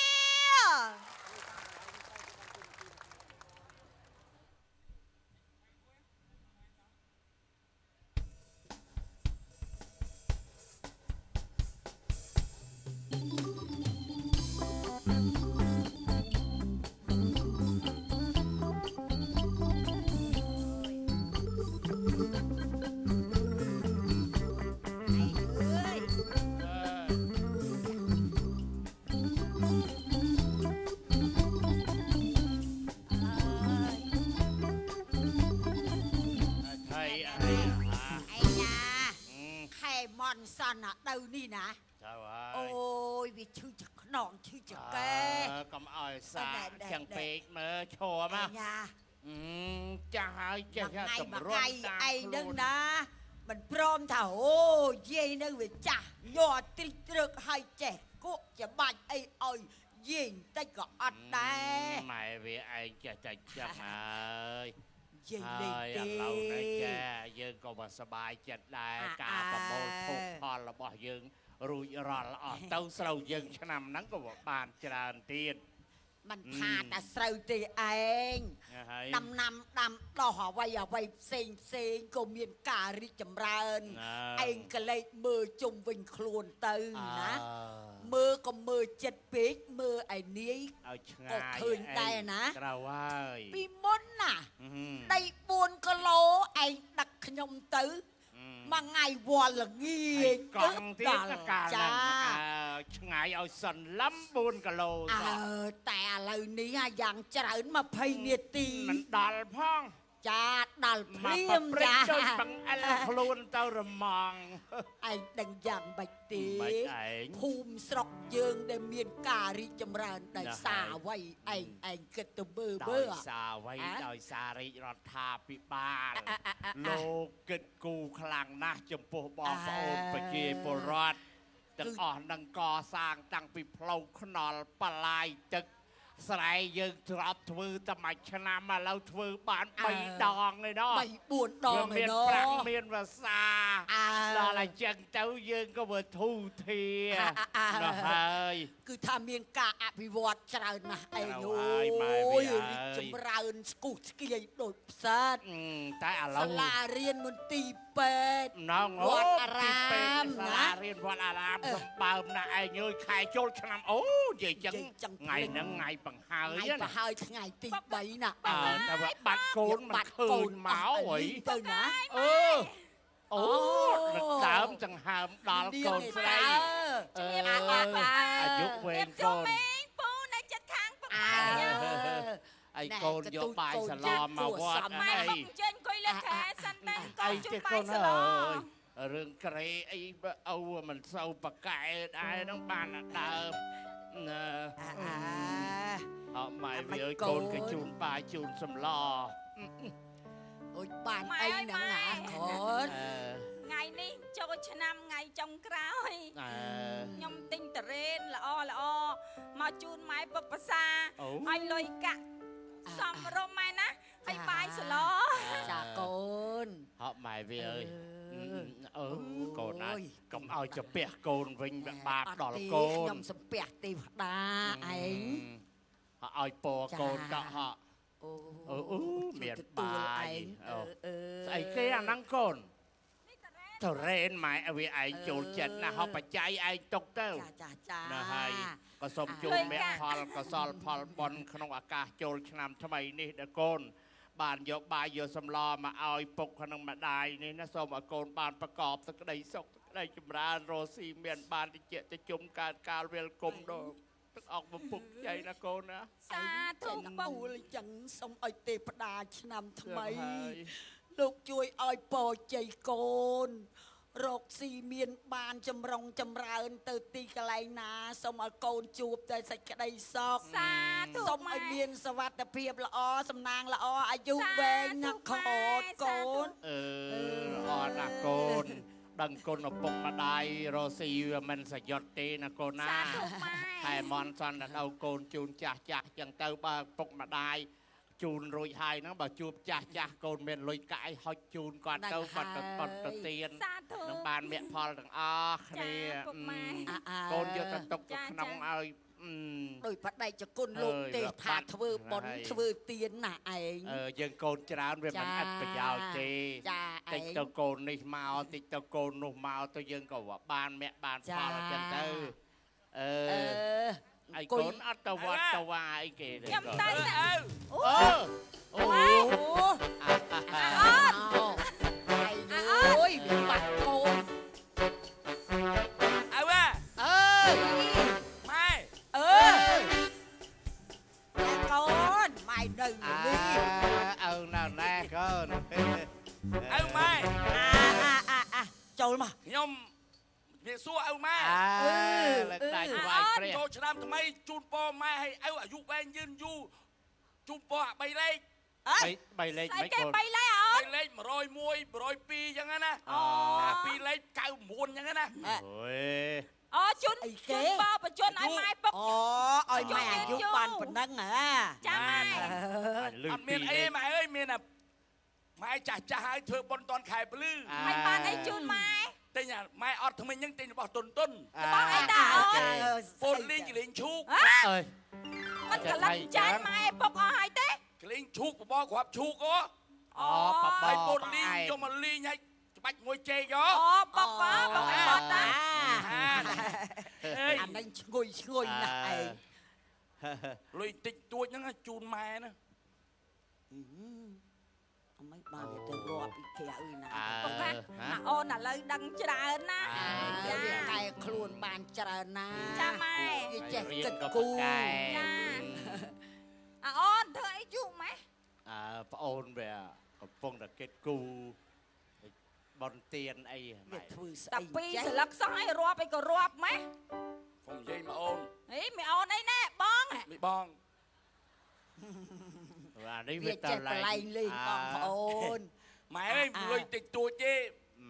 ទៅនេះណាទៅហើយអូយវាឈឺចខ្នងឈឺចកែកុំឲ្យសាចឹងពេកមើលឈរមកចាស់ហើយចេះថាតម្រុំតាមឯងនឹងណាមិនព្រមថាអូយាយនឹងវាចាស់ញ័រទ្រិចត្រឹកហើយចេះគក់ច្បាច់អីឲ្យយាយបន្តិចក៏អត់ដែរម៉ែវាឯងចេះតែចឹងហើយយាយលេងទេឥឡូវនេះចាយើងក៏មិនសប្បាយចិត្តដែរការប្រមូលភោគផលរបស់យើងរួចរាល់អស់ទៅស្រូវយើងឆ្នាំហ្នឹងក៏បានច្រើនទៀតមិនថាតែស្រូវទេឯងដំណាំដាំដោះអ្វីផ្សេងក៏មានការរីកចម្រើនឯងក៏លេចមើលជុំវិញខ្លួនទៅណាមើលក៏មើលចិត្តពេកមើលឯនាយឲ្យឆ្ងាយក៏ឃើញដែរណាក្រៅហើយពីមុនណាដី4គីឡូឯងដឹកខ្ញុំទៅមួយថ្ងៃវល់ល្ងាចកង់ទៀតកាលហ្នឹងឆ្ងាយឲ្យសន្លឹម4គីឡូតែឥឡូវនេះយ៉ាងច្រើន20នាទីមិនដល់ផងចាដល់ព្រាមចាដូចបង្អិលខ្លួនទៅរមងឯងដឹងយ៉ាងម៉េចទេភូមិស្រុកយើងដែលមានការរីកចម្រើនដោយសារអ្វីឯងគិតទៅមើលដោយសារអ្វីដោយសាររាជរដ្ឋាភិបាលលោកគិតគូខ្លាំងណាស់ចំពោះបងប្អូនប្រជាពលរដ្ឋទាំងអស់នឹងកសាងតាំងពីផ្លូវថ្នល់បលាយទឹកស្រែយើងធ្លាប់ធ្វើតែមួយឆ្នាំឥឡូវធ្វើបាន3ដងឯណោះ3 4ដងឯណោះមានប្រាក់មានវាសាដល់តែចឹងទៅយើងក៏មើលធូរធាដល់ហើយគឺថាមានការអភិវឌ្ឍច្រើនណាស់ឯងអូយចម្រើនស្គុះស្គាយដូចផ្សិតតែឥឡូវសាលារៀនមន្ទីរពេទ្យវត្តអារាមសាលារៀនវត្តអារាមសម្បើមណាស់ឯងអើយខែចូលឆ្នាំអូនិយាយចឹងថ្ងៃហ្នឹងថ្ងៃបង្ហើយណាបង្ហើយថ្ងៃទី3ណាតែបាត់កូនមិនឃើញមកអីទៅណាអូដើមចង្ហើមដល់កូនស្រីអាយុវែងកូនពូនៅចិត្តខាងពុកឯកូនយកបាយសាឡមមកវត្តអីចេញអង្គុយលើខែសិនតែកូនជួយបាយសាឡមរឿងក្រេអីអូមិនសូវប្រកែដែរនឹងបានដើមអត់ម៉ែវាឲ្យកូនគេជូនបាយជូនសម្លអូយបានអីហ្នឹងណាកូនថ្ងៃនេះចូលឆ្នាំថ្ងៃចុងក្រោយខ្ញុំទិញតរ៉េនល្អមកជូនម៉ែពុកភាសាឲ្យលុយកាក់សំរុំម៉ែណាឲ្យបាយសឡចាកូនហត់ម៉ែវាអើយកូនណាកុំឲ្យចាពះកូនវិញបាបដល់កូនខ្ញុំសំពះទេវតាឯងឲ្យពរកូនក៏ហក់អូមានបាយស្អីគេអាហ្នឹងកូនតរ៉េនម៉ែវាឯងចូលចិត្តណាហោះបច្ច័យឯងຕົកទៅចាណាហើយក៏សូមជូនមេផលកសលផលបុណ្យក្នុងឱកាសចូលឆ្នាំថ្មីនេះដល់កូនបានយកបាយយកសម្លមកឲ្យពុកក្នុងម្ដាយនេះណាសូមឲ្យកូនបានប្រកបសេចក្តីសុខសេចក្តីចម្រើនរស់ស៊ីមានបានតិចតិជុំកើតកាលវេលគុំដល់ទឹកអកពពុកចៃណាកូនណាសាធុពូលចឹងសូមឲ្យទេវតាឆ្នាំថ្មីលោកជួយឲ្យពរជ័យកូន រកស៊ីមានបានចម្រុងចម្រើនទៅទីកន្លែងណាសូមឲ្យកូនជួបតែសេចក្តីសុខសាធុ សូមឲ្យមានសុវត្ថិភាពល្អសំណាងល្អអាយុវែងណាស់ខតកូនល្អណាស់កូនដឹងគុណឪពុកម្ដាយរស់ស៊ីវាមិនសយុទ្ធទេណាកូនណាតែមន់សន្តិដល់កូនជូនចាស់ចឹងទៅបើឪពុកម្ដាយជូនរួចហើយហ្នឹងបើជួបចាស់កូនមានលុយកាយហុចជូនគាត់ទៅគាត់ទៅទៀននឹងបានមគ្គផលទាំងអស់គ្នាកូនយកទៅទុកក្នុងឲ្យដោយបដិជគុណលោកទេថាធ្វើបុណ្យធ្វើទានណាឯងយើងកូនច្រើនវាមិនអត់ប្រយោជន៍ទេតិចទៅកូននេះមកតិចទៅកូននោះមកទៅយើងក៏បានមគ្គបានផលអញ្ចឹងទៅឯកូនអត់ទៅវត្តទៅវាអីគេទេខ្ញុំទៅអូអូយវាបាត់កូនអើម៉ែកូនម៉ែនៅនេះអើនៅណែកូនអើម៉ែចូលមកខ្ញុំវាសួរអើម៉ែលើកដៃថ្វាយព្រះចូលឆ្នាំថ្មីជូនពរម៉ែឲ្យអាយុវែងយឺនយូរជូនពរ3លេខ3លេខមិនកូន3លេខ3លេខ101 102ចឹងណា2លេខ99ចឹងណាអូយជូនបបបញ្ជូនឲ្យម៉ែពុកឲ្យម៉ែអាយុបានប៉ុណ្ណឹងចាម៉ែអត់មានអីម៉ែអើយមានតែម៉ែចាស់ហើយធ្វើបុណ្យតនខែភ្លឺមិនបានអីជូនម៉ែទិញម៉ែអត់ថ្មិញហ្នឹងទិញរបស់តុនរបស់អីដែរអូនពលលីងកលេងឈូកអើយមិនកលិចចាយម៉ែពុកអស់ហើយទេកលេងឈូកបបគ្រាប់ឈូកអូបបពលលីងយកមកលីងឲ្យច្បាច់មួយជេកអូបុកបុកអត់តាអានេះឈ្ងុយណាស់ឯងលុយតិចតួចហ្នឹងជូនម៉ែណាអមិនបានទៅរាប់ពីក្រៅណាបុកណាអូនឥឡូវដឹងច្រើនណាចាកែខ្លួនបានច្រើនណាចាម៉ែវាចេះគិតគូរចាអូនធ្វើអីជុំម៉ែប្អូនវាកំពុងតែគិតគូរបនទៀនអីវាធ្វើស្អីតែពីរស្លឹកសោះឲ្យរាប់អីក៏រាប់ម៉ែខ្ញុំនិយាយមកអូនអីមិនអូនអីណែបងមីបងអានេះវាចេះបលែងលេងបងប្អូនម៉ែអើយលុយតិចតួចទេ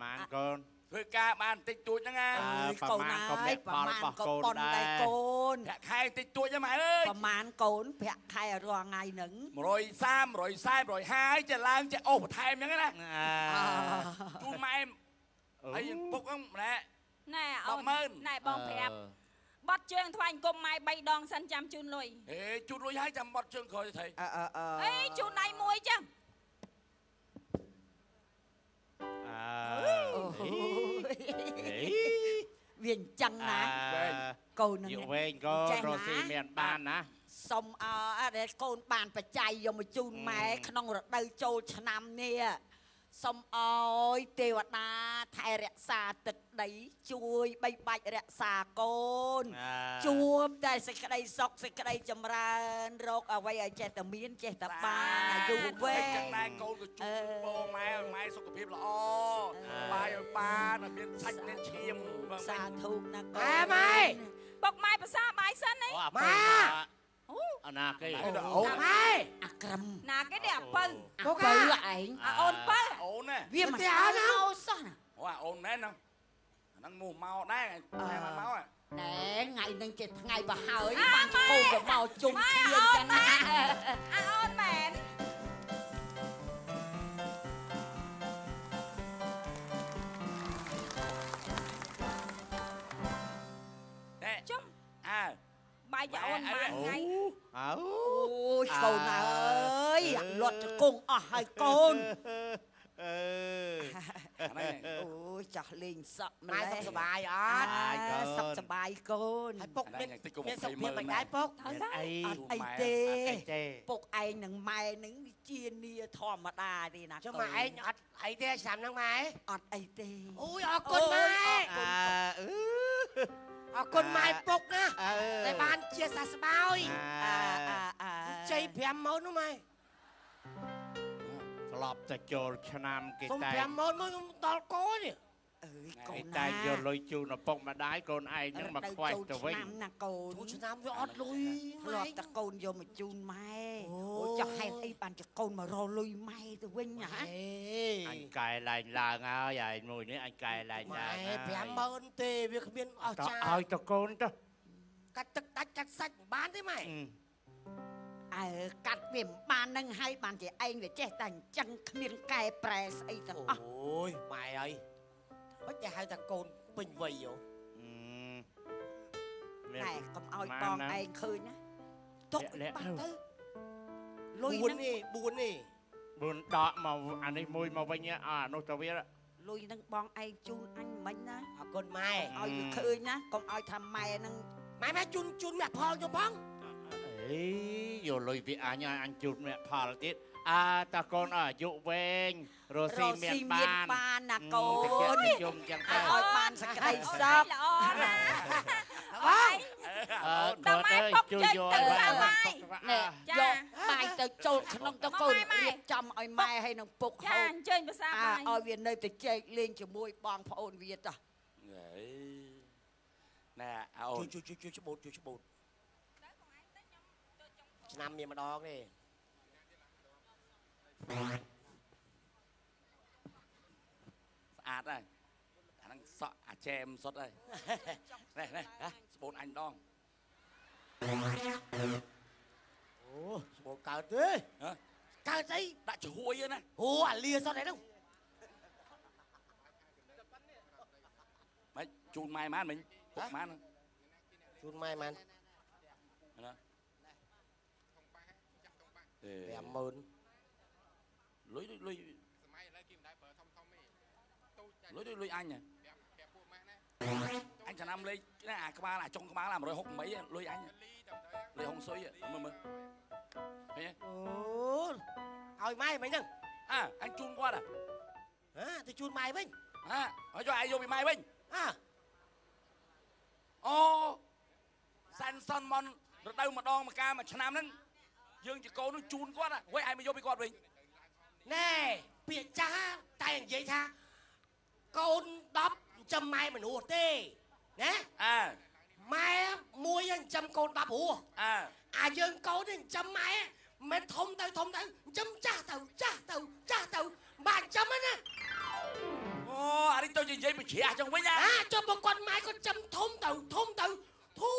ម៉ានកូនធ្វើការបានតិចតួចហ្នឹងណាកូនណាប្រមាណក៏ប៉ុនដែរកូនប្រាក់ខែតិចតួចហ្នឹងម៉ែអើយប្រមាណកូនប្រាក់ខែរាល់ថ្ងៃហ្នឹង130 140 150ចេះឡើងចេះអូសបន្ថែមអញ្ចឹងណាជូនម៉ែហើយពុកហ្នឹងម្នាក់ណែអូនណែបងប្រាប់បត់ជើងថ្វាយអង្គមម៉ែ3ដងសិនចាំជូនលុយជូនលុយហើយចាំបត់ជើងក្រោយទៅអីជូនដៃមួយចឹងវាអញ្ចឹងណាកូនហ្នឹងវែងកូនរស់ស៊ីមានបានណាសុំឲ្យកូនបានបច្ច័យយកមកជូនម៉ែក្នុងរដូវចូលឆ្នាំនេះសូមអើយទេវតាថែរក្សាទឹកដីជួយបីបាច់រក្សាកូនជួបតែសេចក្តីសុខសេចក្តីចម្រើនរកអ្វីឲ្យចេះតែមានចេះតែបានអាយុវែងចឹងដែរកូនក៏ជួបពរម៉ែឲ្យម៉ែសុខភាពល្អបាយឲ្យបានមានសាច់មានឈាមសាធុណាកូនម៉ែបុកម៉ែភាសាបាយសិនណាម៉ែអណាគេអូម៉ែអាក្រឹមណាគេនេះអាពៅពុកឯងអូនពៅអូនណាវាមិនស្អាតណាស់សោះណាអូនណែហ្នឹងហ្នឹងមកដែរតែមកណែថ្ងៃហ្នឹងជាថ្ងៃបើហើយបានកូនក៏មកជុំគ្នាចឹងណាអូនមែនជុំបាយចាអូនម៉ាថ្ងៃអូយកូនអើយលត់ជង្គង់អស់ហើយកូនអូយចាស់លេងសក់ម៉ែសុខសប្បាយអត់សុខសប្បាយកូនហើយពុកមានសុខភាពមិនដែរពុកអត់អីទេពុកឯងនឹងម៉ែនឹងជានីធម្មតាទេណាចុះម៉ែឯងអត់អីទេឆ្នាំហ្នឹងម៉ែអត់អីទេអូយអរគុណម៉ែអរគុណម៉ែពុកណាតែបានជាសះស្បើយជ័យ5ម៉ោងនោះម៉ែស្លាប់តែចូលឆ្នាំគេតែ5ម៉ោងមកដល់កូននេះអើយ កូន តែយកលុយជូនឪពុកម្ដាយកូនឯងហ្នឹងមកខ្វាយទៅវិញ ឆ្នាំណាកូន ចូលឆ្នាំវាអត់លុយ ធ្លាប់តែកូនយកមកជូនម៉ែអូចុះហេតុអីបានជាកូនមករលុយម៉ែទៅវិញហ៎ អញកែឡើងឡើងហើយឯងមួយនេះអញកែឡើងឡើងហើយ 50000ទេវាគ្មានអស់ចា ឲ្យតកូនទៅ កាច់ទឹកដាច់កាច់សាច់មិនបានទេម៉ែ អើកាត់វាមិនបាននឹងហើយបានជាឯងវាចេះតែអញ្ចឹងគ្មានកែប្រែស្អីទាំងអស់ អូយម៉ែអើយមិនតែហៅថាកូនពេញវ័យហ៎ ណែកុំឲ្យបងឯងឃើញណាទុកបាត់ទៅលុយហ្នឹង4នេះ 4ដកមកអានេះមួយមកវិញអានោះទៅវា លុយហ្នឹងបងឯងជូនអញមិញណា អរគុណម៉ែ ឲ្យវាឃើញណាកុំឲ្យថាម៉ែហ្នឹង ម៉ែជូនអ្នកផលយកផង អេយកលុយពីអញឲ្យអញជូនអ្នកផលទៀតអាតកូនអាយុវែងរស់ស៊ីមានបានណាកូន យំចឹងទៅ ឲ្យបានសក្តីសុខ ល្អណាស់ ដល់ទៅជួយយកទៅ ណែយកបាយទៅចូលក្នុងតកូនរៀបចំឲ្យម៉ែឲ្យនឹងពុកហូប ចាអញ្ជើញភាសាបាយ ឲ្យវានៅទៅចែកលេងជាមួយបងប្អូនវាតោះ ណែអូជួយច្បូតឆ្នាំមានម្ដងទេស្អាតហើយអាហ្នឹងសក់អាចែមសុតហើយនេះស្បូតអញម្ដងអូស្បូតកើតទេកើតអីដាក់ជ្រួយណាអូអាលាសុតឯនោះមិនជូនម៉ែម៉ានមិញពុកម៉ានជូនម៉ែម៉ានណា50000លុយសម័យឥឡូវគេមិនដែរប្រើធំទេលុយអញអញចំណាំលេខណាអាក្បាលអាចុងក្បាល160មីលុយអញលុយហុងស៊ុយមើលឃើញអូឲ្យម៉ែមិញហ្នឹងអញជូនគាត់ទៅជូនម៉ែវិញឲ្យយកឯងយកពីម៉ែវិញអូសាន់សនមនរដូវម្ដងមួយកាលមួយឆ្នាំហ្នឹងយើងជាកូននឹងជូនគាត់ហួយឯងមកយកពីគាត់វិញណែពាក្យចាស់តែនិយាយថាកូន10ចាំម៉ែមនុស្សទេណាម៉ែមួយចាំកូន10ព្រោះអាយើងកូននេះចាំម៉ែមិនធំទៅចាំចាស់ទៅបាក់ចាំណាអូអានេះទៅនិយាយបជ្រះចឹងវិញចុះបើគាត់ម៉ែគាត់ចាំធំទៅធូ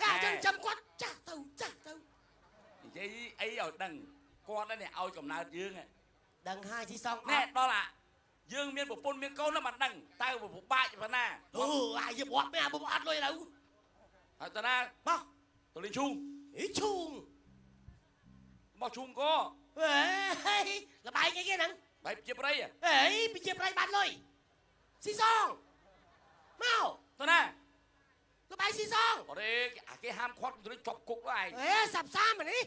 ហើយអញ្ចឹងចាំគាត់ចាស់ទៅនិយាយអីឲ្យដឹងគាត់នេះឲ្យកំណើតយើងដឹងហើយជីសងណែដល់អាយើងមានប្រពន្ធមានកូននោះមិនដឹងតើពិបាកប៉ុណ្ណាអូអាយបត់មែនបត់អត់លុយទៅហើយតាណាបោះទៅលេងឈូងឈូងបោះឈូងក៏ហេលបាយគេហ្នឹងបាយជាប្រៃហេពីជាប្រៃបានលុយស៊ីសងមកតាណាលបាយស៊ីសងអរេអាគេហាមខាត់ទៅជាប់គុកហើយសាប់សាមនេះ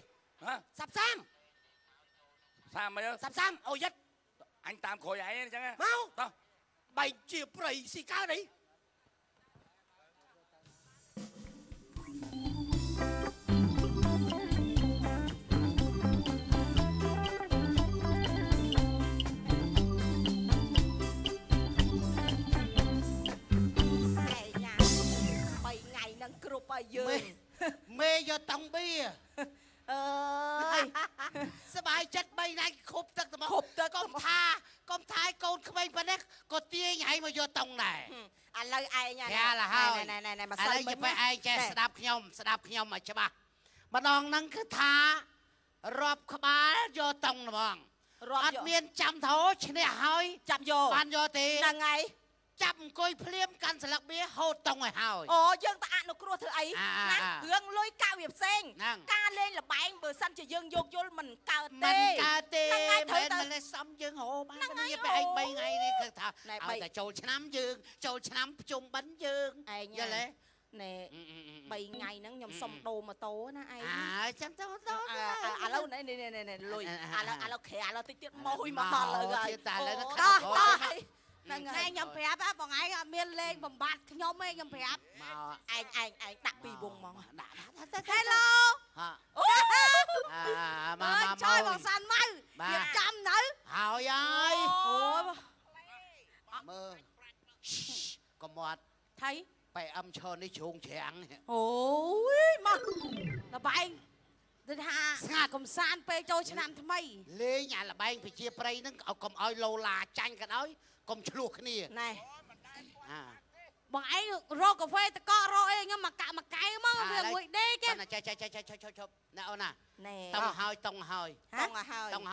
សាប់សាមមើលសាប់សាមអូយិតអញតាមក្រោយឯងអញ្ចឹងមកតោះបែកជាប្រៃស៊ីកើតអីគ្រប់ឲ្យយើងមេយកតង់ប៊ីអើយសបាយចិត្ត3ថ្ងៃខុបទឹកទៅមកខុបទឹកកុំថាកូនក្មេងប៉ុណ្ណេះក៏ទាញឲ្យមកយកតង់ដែរឥឡូវឯងណែមកសើមិនឯងចេះស្ដាប់ខ្ញុំឲ្យច្បាស់ម្ដងហ្នឹងគឺថារាប់ក្បាលយកតង់ហ្មងអត់មានចាំធោឈ្នះហើយចាប់យកបានយកទេហ្នឹងហើយចាប់អង្គុយភ្លាមកាន់ស្លឹកបៀហូតតុងឲ្យហើយអូយើងតអនុគ្រោះធ្វើអីណារឿងលុយកាក់វាផ្សេងការលេងលបែងបើសិនជាយើងយកយល់មិនកើតទេមិនសំយើងហៅបានគ្នាពេលឯង3ថ្ងៃនេះគឺថាឲ្យតែចូលឆ្នាំយើងចូលឆ្នាំភ្ជុំបិណ្ឌយើងឯងយល់ទេណែ3ថ្ងៃហ្នឹងខ្ញុំសុំដូរម៉ូតូណាឯងចាំទៅឥឡូវនេះលុយឥឡូវក្រែឥឡូវតិចទៀតម៉ួយមកដល់លើហើយតែឥឡូវនេះខាត់ហ្នឹងហើយខ្ញុំប្រាប់បងឯងអត់មានលេងបំបត្តិខ្ញុំទេខ្ញុំប្រាប់មកឯងដាក់ពីវងមកដាក់ Hello មកជួយបងសាន់មកវាចាំនៅហើយអូមើល មាត់ថៃបែអំឈរនេះជ្រុងច្រាំងអូយមកលបែងទៅថាស្ងាត់កំសាន្តពេលចូលឆ្នាំថ្មីលេងអាលបែងប្រជាប្រិយហ្នឹងកុំឲ្យឡូឡាចាញ់ក៏ដោយកុំឆ្លោះគ្នាណែបងឯងរកកាហ្វេតកករកអីខ្ញុំមកកាក់មកកែមកវាមួយដេកទេចាណែអូនណាតុងហើ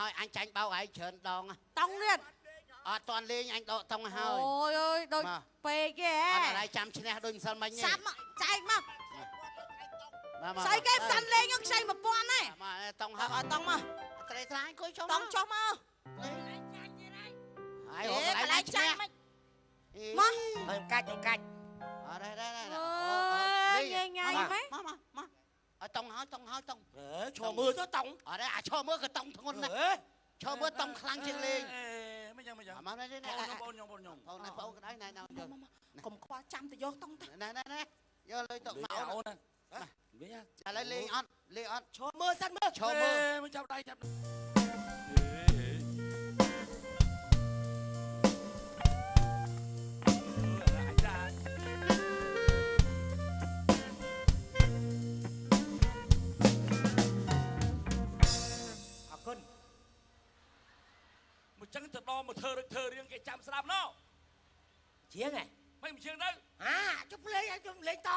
យអញចាញ់បោកឯងច្រើនដងតុងទៀតអត់តាន់លេងអញដកតុងហើយអូយអើយដូចពេកទេអត់ឲ្យចាំឈ្នះដូចម្សិលមិញទេសាប់មកចែកមកស្អីគេកាន់លេងខ្ញុំខ្ចី1000ទេមកតុងហើយអត់តុងមកត្រេស្រាញអង្គុយចុះតុងចុះមកហើយកន្លែងចាញ់មិនមកខ្ញុំកាច់អត់ទេអូយញ៉ៃម៉េចមកឲ្យតុងហើយតុងឈរមើលទៅតុងអត់ទេអាឈរមើលក៏តុងធ្ងន់ណាស់ឈរមើលតុងខ្លាំងជាងលេងមិនយ៉ាងមកនេះបងក្តៅណែយកកុំខ្វល់ចាំទៅយកតុងទៅណែយកលុយតុងមកអូនណាវិញឥឡូវលេងអត់ឈរមើលសិនមើលឈរមើលមិនចាប់ដៃចាប់ចឹងទៅដល់មកធ្វើរឿងគេចាំស្ដាប់ណោះជាងហ៎មិនជាងទៅជប់លេងឲ្យជប់លេងត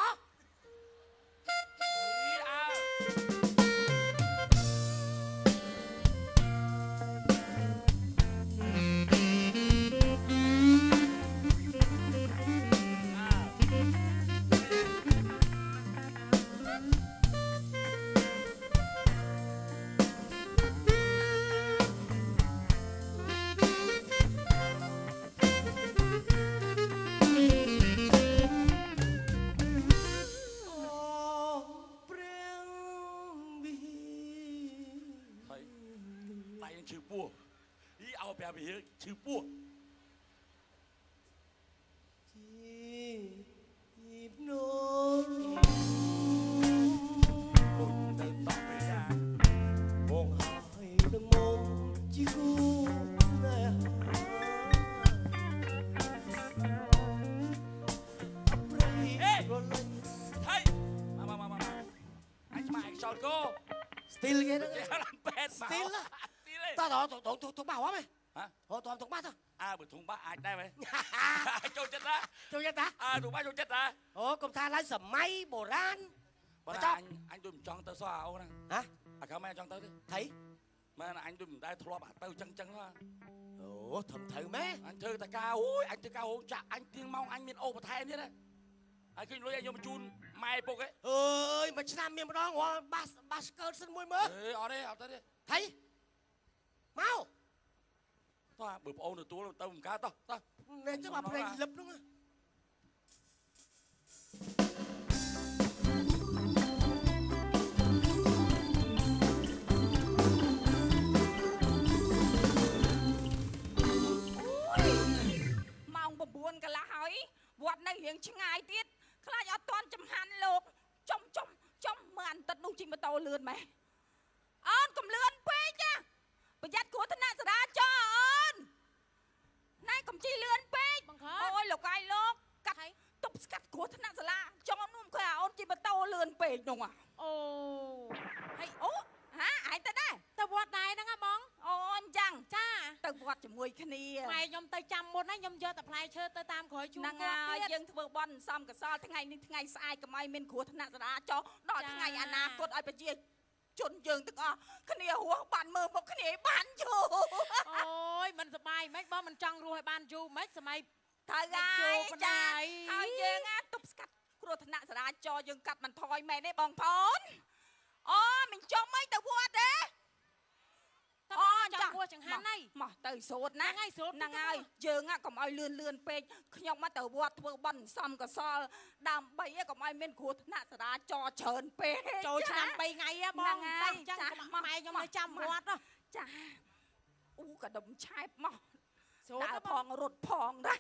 ឈឺពោះជីបនោទៅតបពេលណាបងហើយនឹងមកជីគូស្នេហាអេថៃមកអញស្មាអញខ្យល់គោ ស្ទីលគេហ្នឹងពេទ្យស្ទីលតោះទុកបាស់ហ៎ហ៎តោះទុកបាស់ទៅបើធុងបាស់អាចដែរមែនចូលចិត្តណាធុងបាស់ចូលចិត្តណាអូកុំថាឡើងសម័យបុរាណបើអញដូចមិនចង់ទៅសោះអូនណាអាកៅមិនចង់ទៅទេថៃមែនអញដូចមិនដែលធ្លាប់ទៅចឹងហ្នឹងអូធំត្រូវម៉ែអញធ្វើតែការអូយអញធ្វើការហូងចាក់អញទៀងម៉ោងអញមានអូបន្ថែមទៀតណាហើយឃើញលុយឲ្យយកមកជូនម៉ែពុកឯងអើយមួយឆ្នាំមានម្ដងរាល់បាសស្កើតសិនមួយមើលអត់ទេថៃមកតោះបើប្អូនទទួលទៅមិនកើតតោះនេះចាំមកព្រៃលឹបហ្នឹងម៉ោង9កន្លះហើយវត្តនៅរៀងឆ្ងាយទៀតខ្លាចអត់ទាន់ចំហាន់លោកចំមើលអន្តិតនោះជិះម៉ូតូលឿនម៉េចអូនកុំលឿនពេកណាប្រយ័ត្នគ្រោះថ្នាក់ចរាចរណ៍អូនណែកុំជិះលឿនពេកអូយលោកកាយលោកកាត់ទប់ស្កាត់គ្រោះថ្នាក់ចរាចរណ៍នោះគឺអូនជិះម៉ូតូលឿនពេកនោះអូហើយអូហាឯងទៅដែរទៅវត្តដែរហ្នឹងហ៎បងអូអញ្ចឹងចាទៅវត្តជាមួយគ្នាម៉ែខ្ញុំទៅចាំមុនហើយខ្ញុំយកតែផ្លែឈើទៅតាមក្រោយជូនគាត់ទៀតយើងធ្វើបន់សំកសលថ្ងៃនេះថ្ងៃស្អែកកុំឲ្យមានគ្រោះថ្នាក់ចរាចរណ៍ដល់ថ្ងៃអនាគតឲ្យប្រជាជនយើងទាំងអស់គ្នារស់បានមើលមុខគ្នាឲ្យបានយូរអូយមិនសប្បាយហ្មងបងមិនចង់រស់ឲ្យបានយូរហ្មងសម័យត្រូវហើយចាហើយយើងទប់ស្កាត់គ្រោះថ្នាក់ចរាចរណ៍យើងកាត់បន្ថយមែនទេបងប្អូនអូមិនចង់មិនទៅវត្តទេអូចង់គួរចង្ហាន់ហើយមកទៅស្រូតណាហ្នឹងហើយយើងកុំឲ្យលឿនពេកខ្ញុំមកទៅវត្តធ្វើបន់សំកសលដើម្បីកុំឲ្យមានគ្រោះថ្នាក់ចរាចរណ៍ច្រើនពេកចូលឆ្នាំ3ថ្ងៃបងតែអញ្ចឹងម៉ែខ្ញុំនៅចាំវត្តចាអូកដុំឆែបមកស្រូតផងរត់ផងដែរ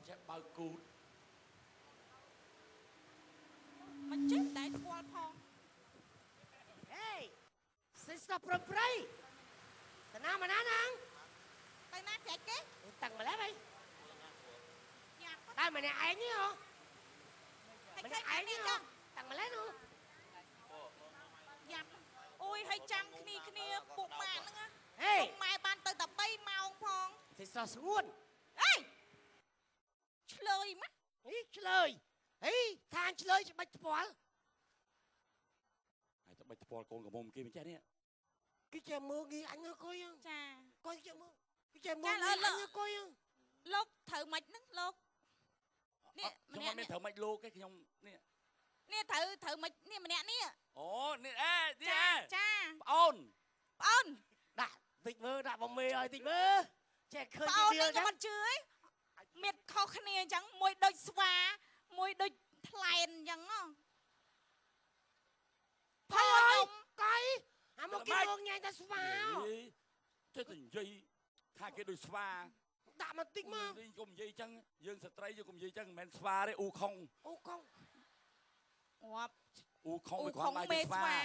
ចេះបើគូត មិនចេះតែស្គាល់ផងហេសិស្តាប្រប្រៃតាណាមកណានាងទៅណាស្រេចគេតាំងម្លេះហីតែម្នាក់ឯងនេះហ៎ម្នាក់ឯងនេះហ៎តាំងម្លេះនោះយ៉ាប់អូយហើយចាំគ្នាពួកម៉ាក់ហ្នឹង ហេ ម៉ែបានទៅតែ3ម៉ោងផង សិស្តាស្ងួនអេឆ្លើយមកហីឆ្លើយហីខាងឆ្លើយច្បាច់ថ្ពាល់ហើយទៅបាច់ថ្ពាល់កូនកំមុំគេមិនចេះនេះ គេចេះមើលងាយអញកុយចាកុយចេះមើលគេចេះមើលងាយអញកុយលោកត្រូវមិនហ្នឹងលោកនេះម្នាក់នេះត្រូវមិនលោកទេខ្ញុំនេះត្រូវមិននេះម្នាក់នេះអូនេះអេនេះចាប្អូនដាក់តិចមើលដាក់បំមេឲ្យតិចមើលចេះឃើញគេនេះខ្ញុំមិនជឿឯងមានខុសគ្នាអញ្ចឹងមួយដូចស្វាមួយដូចថ្លែនអញ្ចឹងហ៎ខ្ញុំកៃអាមកគេមកញ៉ៃតែស្វាចេះតែនិយាយថាគេដូចស្វាដាក់មកតិចមើលកុំនិយាយអញ្ចឹងយើងស្ត្រីយើងកុំនិយាយអញ្ចឹងមិនមែនស្វាទេអ៊ូខុងអ៊ូខុងងាប់អ៊ូខុងមិនគ្រាន់តែស្វា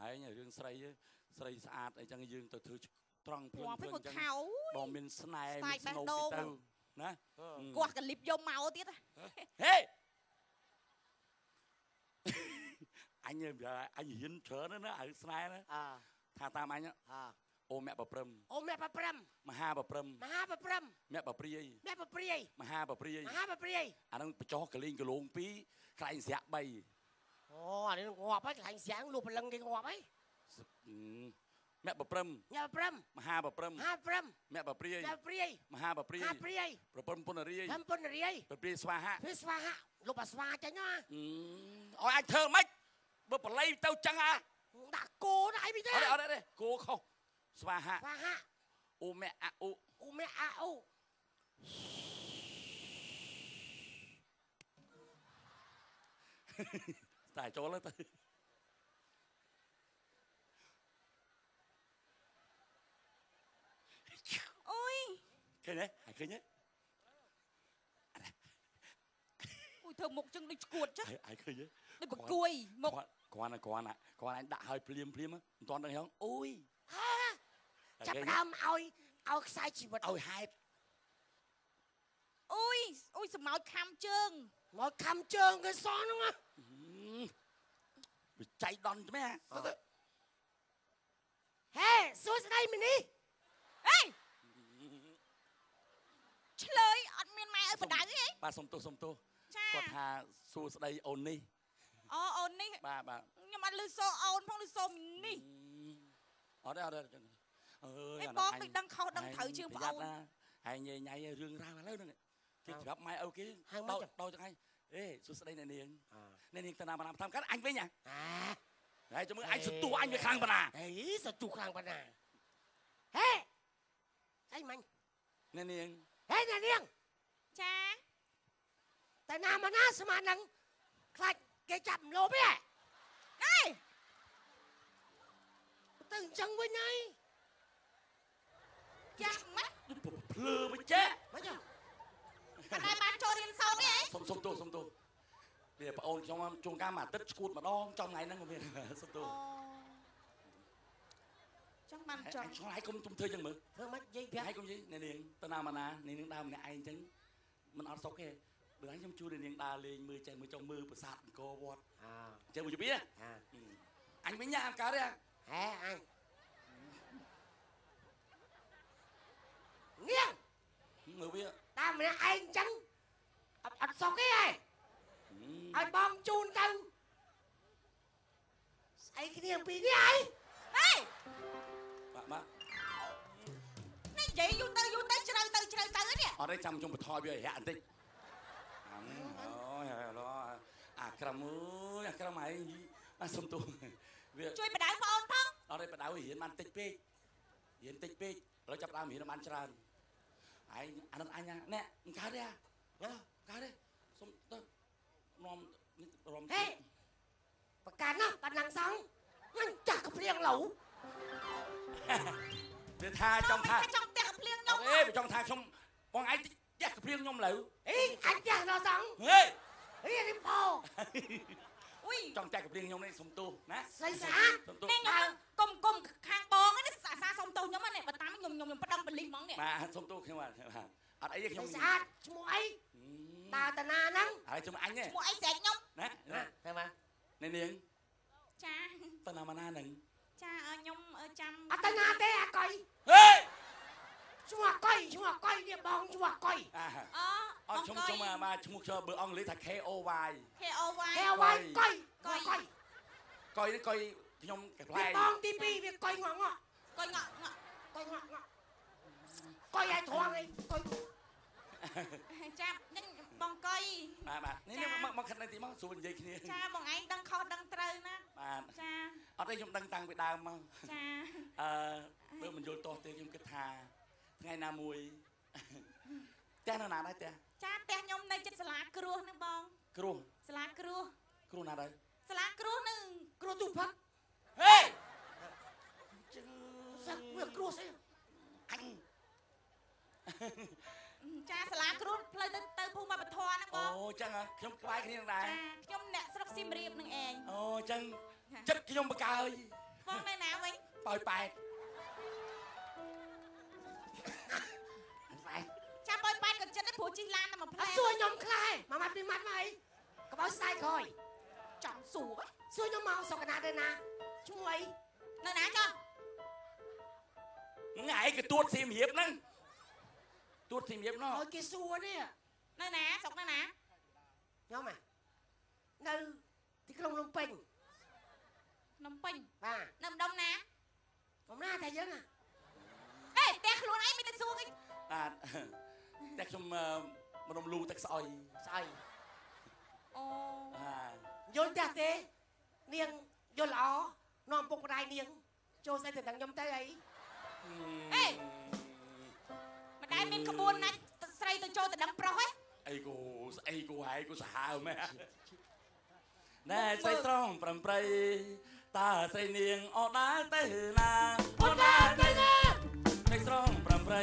ហើយរឿងស្រីស្អាតអីចឹងយើងទៅធ្វើត្រង់ភ្លឹងអញ្ចឹងបើមានស្នេហ៍មានស្នូលទៅណាគាត់កលិបយកមកទៀតហេអញរៀនច្រើនណាឲ្យស្នេហ៍ណាថាតាមអញអូមគ្គបព្រឹមអូមគ្គបព្រឹមមហាបព្រឹមមហាបព្រឹមមគ្គបព្រាយមគ្គបព្រាយមហាបព្រាយមហាបព្រាយអានឹងបចោះកលេងកលង2ខ្លាញ់ស្រាក់3អូអានេះងាប់ហើយខ្លាញ់ស្រាក់លុះព្រលឹងគេងាប់ហើយមគ្គបព្រឹមមគ្គបព្រឹមមហាបព្រឹមមហាបព្រឹមមគ្គបព្រាយមគ្គបព្រាយមហាបព្រាយមហាព្រាយប្រពន្ធពុនរាយប្រពន្ធរាយប្រព្រាយស្វាហៈព្រាយស្វាហៈលុបអាស្វាចេញណាឲ្យអាចធ្វើម៉េចបើបល័យទៅចឹងដាក់គោដាក់អីពីទេអត់គោខុសស្វាហៈស្វាហៈអូមគ្គអ៊ូអូមគ្គអ៊ូតែចូលទៅអូយឃើញទេឃើញទេអូយធ្វើមុខចឹងដូចឈួតចឹងឃើញទេដូចបកួយមុខគាត់អញដាក់ឲ្យភ្លាមមិនទាន់ដឹងហងអូយចាប់ដើមឲ្យខ្សែជីវិតឲ្យហេតុអូយសម្ោចខំជើងមកខំជើងគេសោះហ្នឹងវាចៃដន្យទេហេសួស្ដីមីនីហេឆ្លើយអត់មានម៉ែឲ្យបដៅទេបាទសុំទោសគាត់ថាសួស្ដីអូននេះអូននេះបាទខ្ញុំអត់ឮសូអូនផងឮសូមីនីអត់ទេអើយបងដូចដឹងខុសដឹងត្រូវជឿបងអូនហើយញ៉ៃរឿងរ៉ាវឥឡូវហ្នឹងគេប្រាប់ម៉ែឪគេដល់ចឹងអេសួស្ដីអ្នកនាងទៅណាតាមកាត់អញវិញហើយចាំមើលអញសទួអញវាខ្លាំងប៉ុណ្ណាហេសទួខ្លាំងប៉ុណ្ណាហេអីមិញអ្នកនាងហេអ្នកនាងចាតែណាមកណាស្មាននឹងខ្លាចគេចាប់លោបទេអេទៅអញ្ចឹងវិញហើយយ៉ាម៉ាក់ភ្លើមិនចេះមិនចាតែបានចូលរៀនសូត្រទេសុំទោសវាប្អូនខ្ញុំជួនកាលមួយអាទិត្យឈួតម្ដងចំថ្ងៃហ្នឹងក៏មានសុំទោសចង់បានចង់ឆ្លៃគុំទុំធ្វើចឹងមើលធ្វើមិននិយាយប្រាប់ហើយកុំនិយាយនាងទៅណាមកណានាងដើរម្នាក់ឯងចឹងមិនអត់សុខទេបើអញខ្ញុំជួយនាងដើរលេងមើលចេះមើលចង់មើលប្រាសាទអង្គរវត្តចឹងមួយជពីអញវិញញ៉ាំកើតទេហេអញនាងមើលវាតាមម្នាក់ឯងចឹងអត់សុខទេហើយឲ្យបងជូនទៅស្អីគ្នាពីនេះហើយហេបាទនេះនិយាយយូរទៅជ្រៅទៅនេះអត់ទេចាំខ្ញុំបន្ថយវាឲ្យរាក់បន្តិចអូយអាក្រមអីសុំទោសវាជួយបដៅបងអូនផងអត់ទេបដៅរៀនបានតិចពេកឥឡូវចាប់ដើមរៀនបានច្រើនហើយអានោះអញណែកើតទេកើតទេសុំទៅនាំនេះរំហេប្រកាសណាបណ្ណងសងមិនចាស់កព្រៀងឡូវវាថាចង់ថាចង់ផ្ទះកព្រៀងខ្ញុំចង់ថាខ្ញុំ បងឯងចាស់កព្រៀងខ្ញុំលើអីអញចាស់ដល់សងហេអីនេះផោអុយចង់ចាស់កព្រៀងខ្ញុំនេះសុំទោសណាស្អីស្អាតនេះខ្ញុំកុំខាងបងនេះអាសាសុំទោសខ្ញុំនេះបើតាមខ្ញុំប្តឹងប៉ូលីសហ្មងនេះបាទសុំទោសខ្ញុំបាទអត់អីទេខ្ញុំស្អាតឈ្មោះអីដើរតាណាហ្នឹងហើយឈ្មោះអញទេឈ្មោះអីស្រែកខ្ញុំណាតែមកនេះនាងចាតាណាមកណាហ្នឹងចាខ្ញុំចាំអត់តាណាទេអាកុយហេឈ្មោះកុយនេះបងឈ្មោះកុយអត់ឈ្មោះមកឈ្មោះខ្ញុំបើអង់គ្លេសថា KOY KOY កុយកុយនេះកុយខ្ញុំកែផ្លែបងទី2វាកុយងក់កុយងក់កុយឲ្យធំអីកុយចាប់នេះបងកុយបាទនេះមកខិតនៅទីមកសួរនិយាយគ្នាចាបងឯងដឹងខុសដឹងត្រូវណាបាទចាអត់ទេខ្ញុំដឹងតាំងពីដើមមកចាបើមិនយល់ទាស់ទេខ្ញុំគិតថាថ្ងៃណាមួយផ្ទះនៅណាដែរផ្ទះចាផ្ទះខ្ញុំនៅជិតសាលាគ្រោះហ្នឹងបងគ្រោះសាលាគ្រោះណាដែរសាលាគ្រោះនឹងគ្រោះទូផឹកហេសាក់វាគ្រោះស្អីអញចាសាលាគ្រោះផ្លូវទៅភូមិបធរហ្នឹងបងអូចឹងខ្ញុំក្បែរគ្នានឹងដែរចាខ្ញុំអ្នកស្រុកសៀមរាបនឹងឯងអូចឹងចិត្តខ្ញុំបកើយបងនៅណាវិញប៉ោយប៉ែតចាំបើប៉ែតក៏ចិត្តដែរព្រោះជិះឡានតែមួយផ្លែសួរខ្ញុំខ្លះមកម៉ាត់ពីម៉ាត់មកអីកបោស្ដាយក្រោយចង់សួរខ្ញុំមកសុកណាទៅណាឈ្មោះអីនៅណាចុះថ្ងៃក៏ទួតសៀមរាបហ្នឹងទួតសៀមរាបនោះឲ្យគេសួរនេះនៅណាស្រុកនៅណាខ្ញុំនៅទីក្រុងភ្នំពេញបាទនៅម្ដុំណាតែយើងអេផ្ទះខ្លួនឯងមានតែសួរគេបាទតែខ្ញុំមនុស្សលូទឹកស្អុយអូយល់ចាស់ទេនាងយល់ល្អនាំពុកម្ដាយនាងចូលស្អីទៅទាំងខ្ញុំទៅអីអេម្ដាយមានក្បួនណាច់ស្រីទៅចូលទៅដឹងប្រុសហ៎អីគូស្អីគូហើយគូសាហាវមែនណែស្រីត្រង់ប្រំប្រៃតាស្រីនាងអត់ដើរទៅណាអត់ដើរទៅណាស្រីត្រង់ប្រំប្រៃ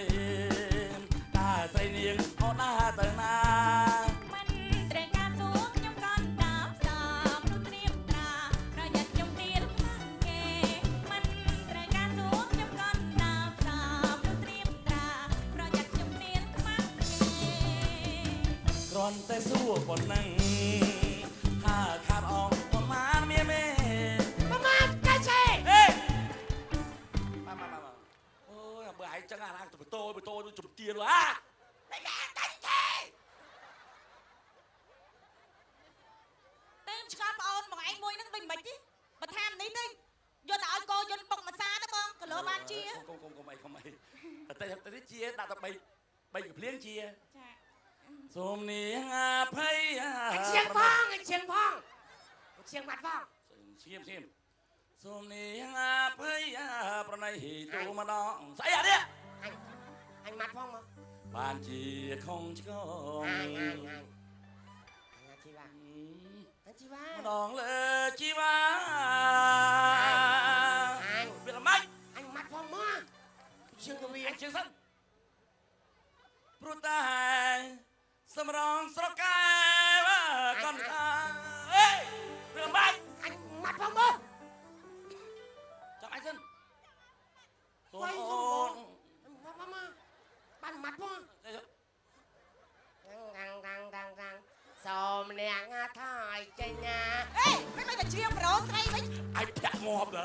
តាស្រីនាងអត់ដើរទៅណាមិនត្រេកការសួរខ្ញុំក៏តាមសំនោះត្រៀមត្រាប្រយ័ត្នខ្ញុំទៀតគេមិនត្រេកការសួរខ្ញុំក៏តាមសំនោះត្រៀមត្រាប្រយ័ត្នខ្ញុំទៀតខ្មាស់គេគ្រាន់តែសួរប៉ុណ្ណឹងថាខាត់អងប៉ុន្មានមានមេប្រមាណកាចេហេមកអូយបើឯងចឹងអាឡើងទៅបតូទៅជំទាលអាតែកាចេតែឆ្កល់ប្អូនបងឯងមួយហ្នឹងវិញមិនទេបើថានេះទៅយកទៅឲ្យកោយន្តបុកមួយសាទៅបងក៏លើបានជាកុំអីតែជាដាក់ទៅ3កភ្លៀងជាចាសូមនាងអភ័យឈៀងផងឈៀងបាត់ផងឈៀមសូមនាងអភ័យប្រណីទូម្ដងស្អីអានេះអញម៉ាត់ផងមកបានជាខំឆ្កងជីវ៉ាម្ដងលើជីវ៉ាវាល្មិចអញម៉ាត់ផងមកជាងកវីជាងសិនព្រោះតែសម្រងស្រកែវកនតាអេវាល្មិចអញម៉ាត់ផងមកចាំអញសិនអូនមកបានម៉ាត់ផងរាំងសូមនាងថយចេញណាអេមិនតែជាប្រូស្រីវិញអញប្រាក់ងាប់លើ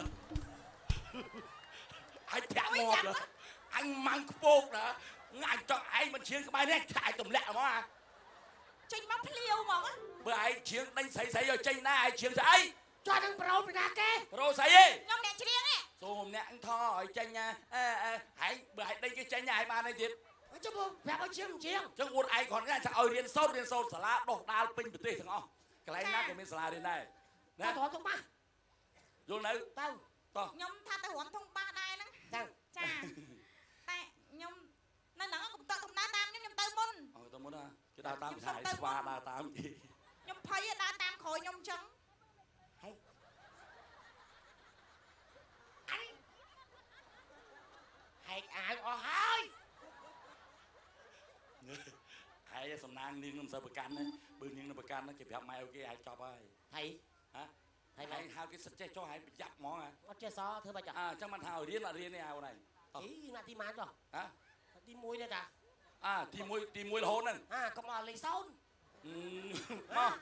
អញម៉ាំងខ្ពកណាអញចង់ឯងមិនជឿងក្បែរនេះខ្លាចទម្លាក់ហ្មងចេញមកភ្លាវហ្មងបើឯងជឿងដេញស្រីឲ្យចេញណាឯងជឿងស្អីចុះនឹងប្រូពីណាគេប្រូស្អីឯងខ្ញុំអ្នកច្រៀងឯងសូមអ្នកថយចេញណាឯងបើឯងដេញគេចេញណាឯងបានទេទៀតចុះប្រាប់ឲ្យជាងចឹងអួតឯងគ្រាន់តែឲ្យរៀនសូត្រសាលាដុះដាលពេញប្រទេសទាំងអស់កន្លែងណាក៏មានសាលារៀនដែរណាទៅធំបាសយល់នៅទៅខ្ញុំថាទៅរំធំបាសដែរហ្នឹងចាតែខ្ញុំនៅហ្នឹងកុំតកំដៅតាមខ្ញុំទៅមុនទៅមុនណាគេដើរតាមថាស្វាដើរតាមគេខ្ញុំភ័យដើរតាមក្រោយខ្ញុំចឹងហែកអាវអស់ហើយ សំណាងនាងនឹងសើប្រកាន់ណាបើនាងនឹងប្រកាន់គេប្រាប់ម៉ែគេអាចចប់ហើយហើយហ៎ហើយហៅគេសិតចេះចុះហើយប្រចាំហ្មងហ៎អត់ចេះសធ្វើបាច់អញ្ចឹងមិនថារៀនអត់រៀនទេអូនឯងអីណាទីម៉ានចុះហ៎ទី1ទេតាទី1រហូតហ្នឹងកុំអត់លេខ0មក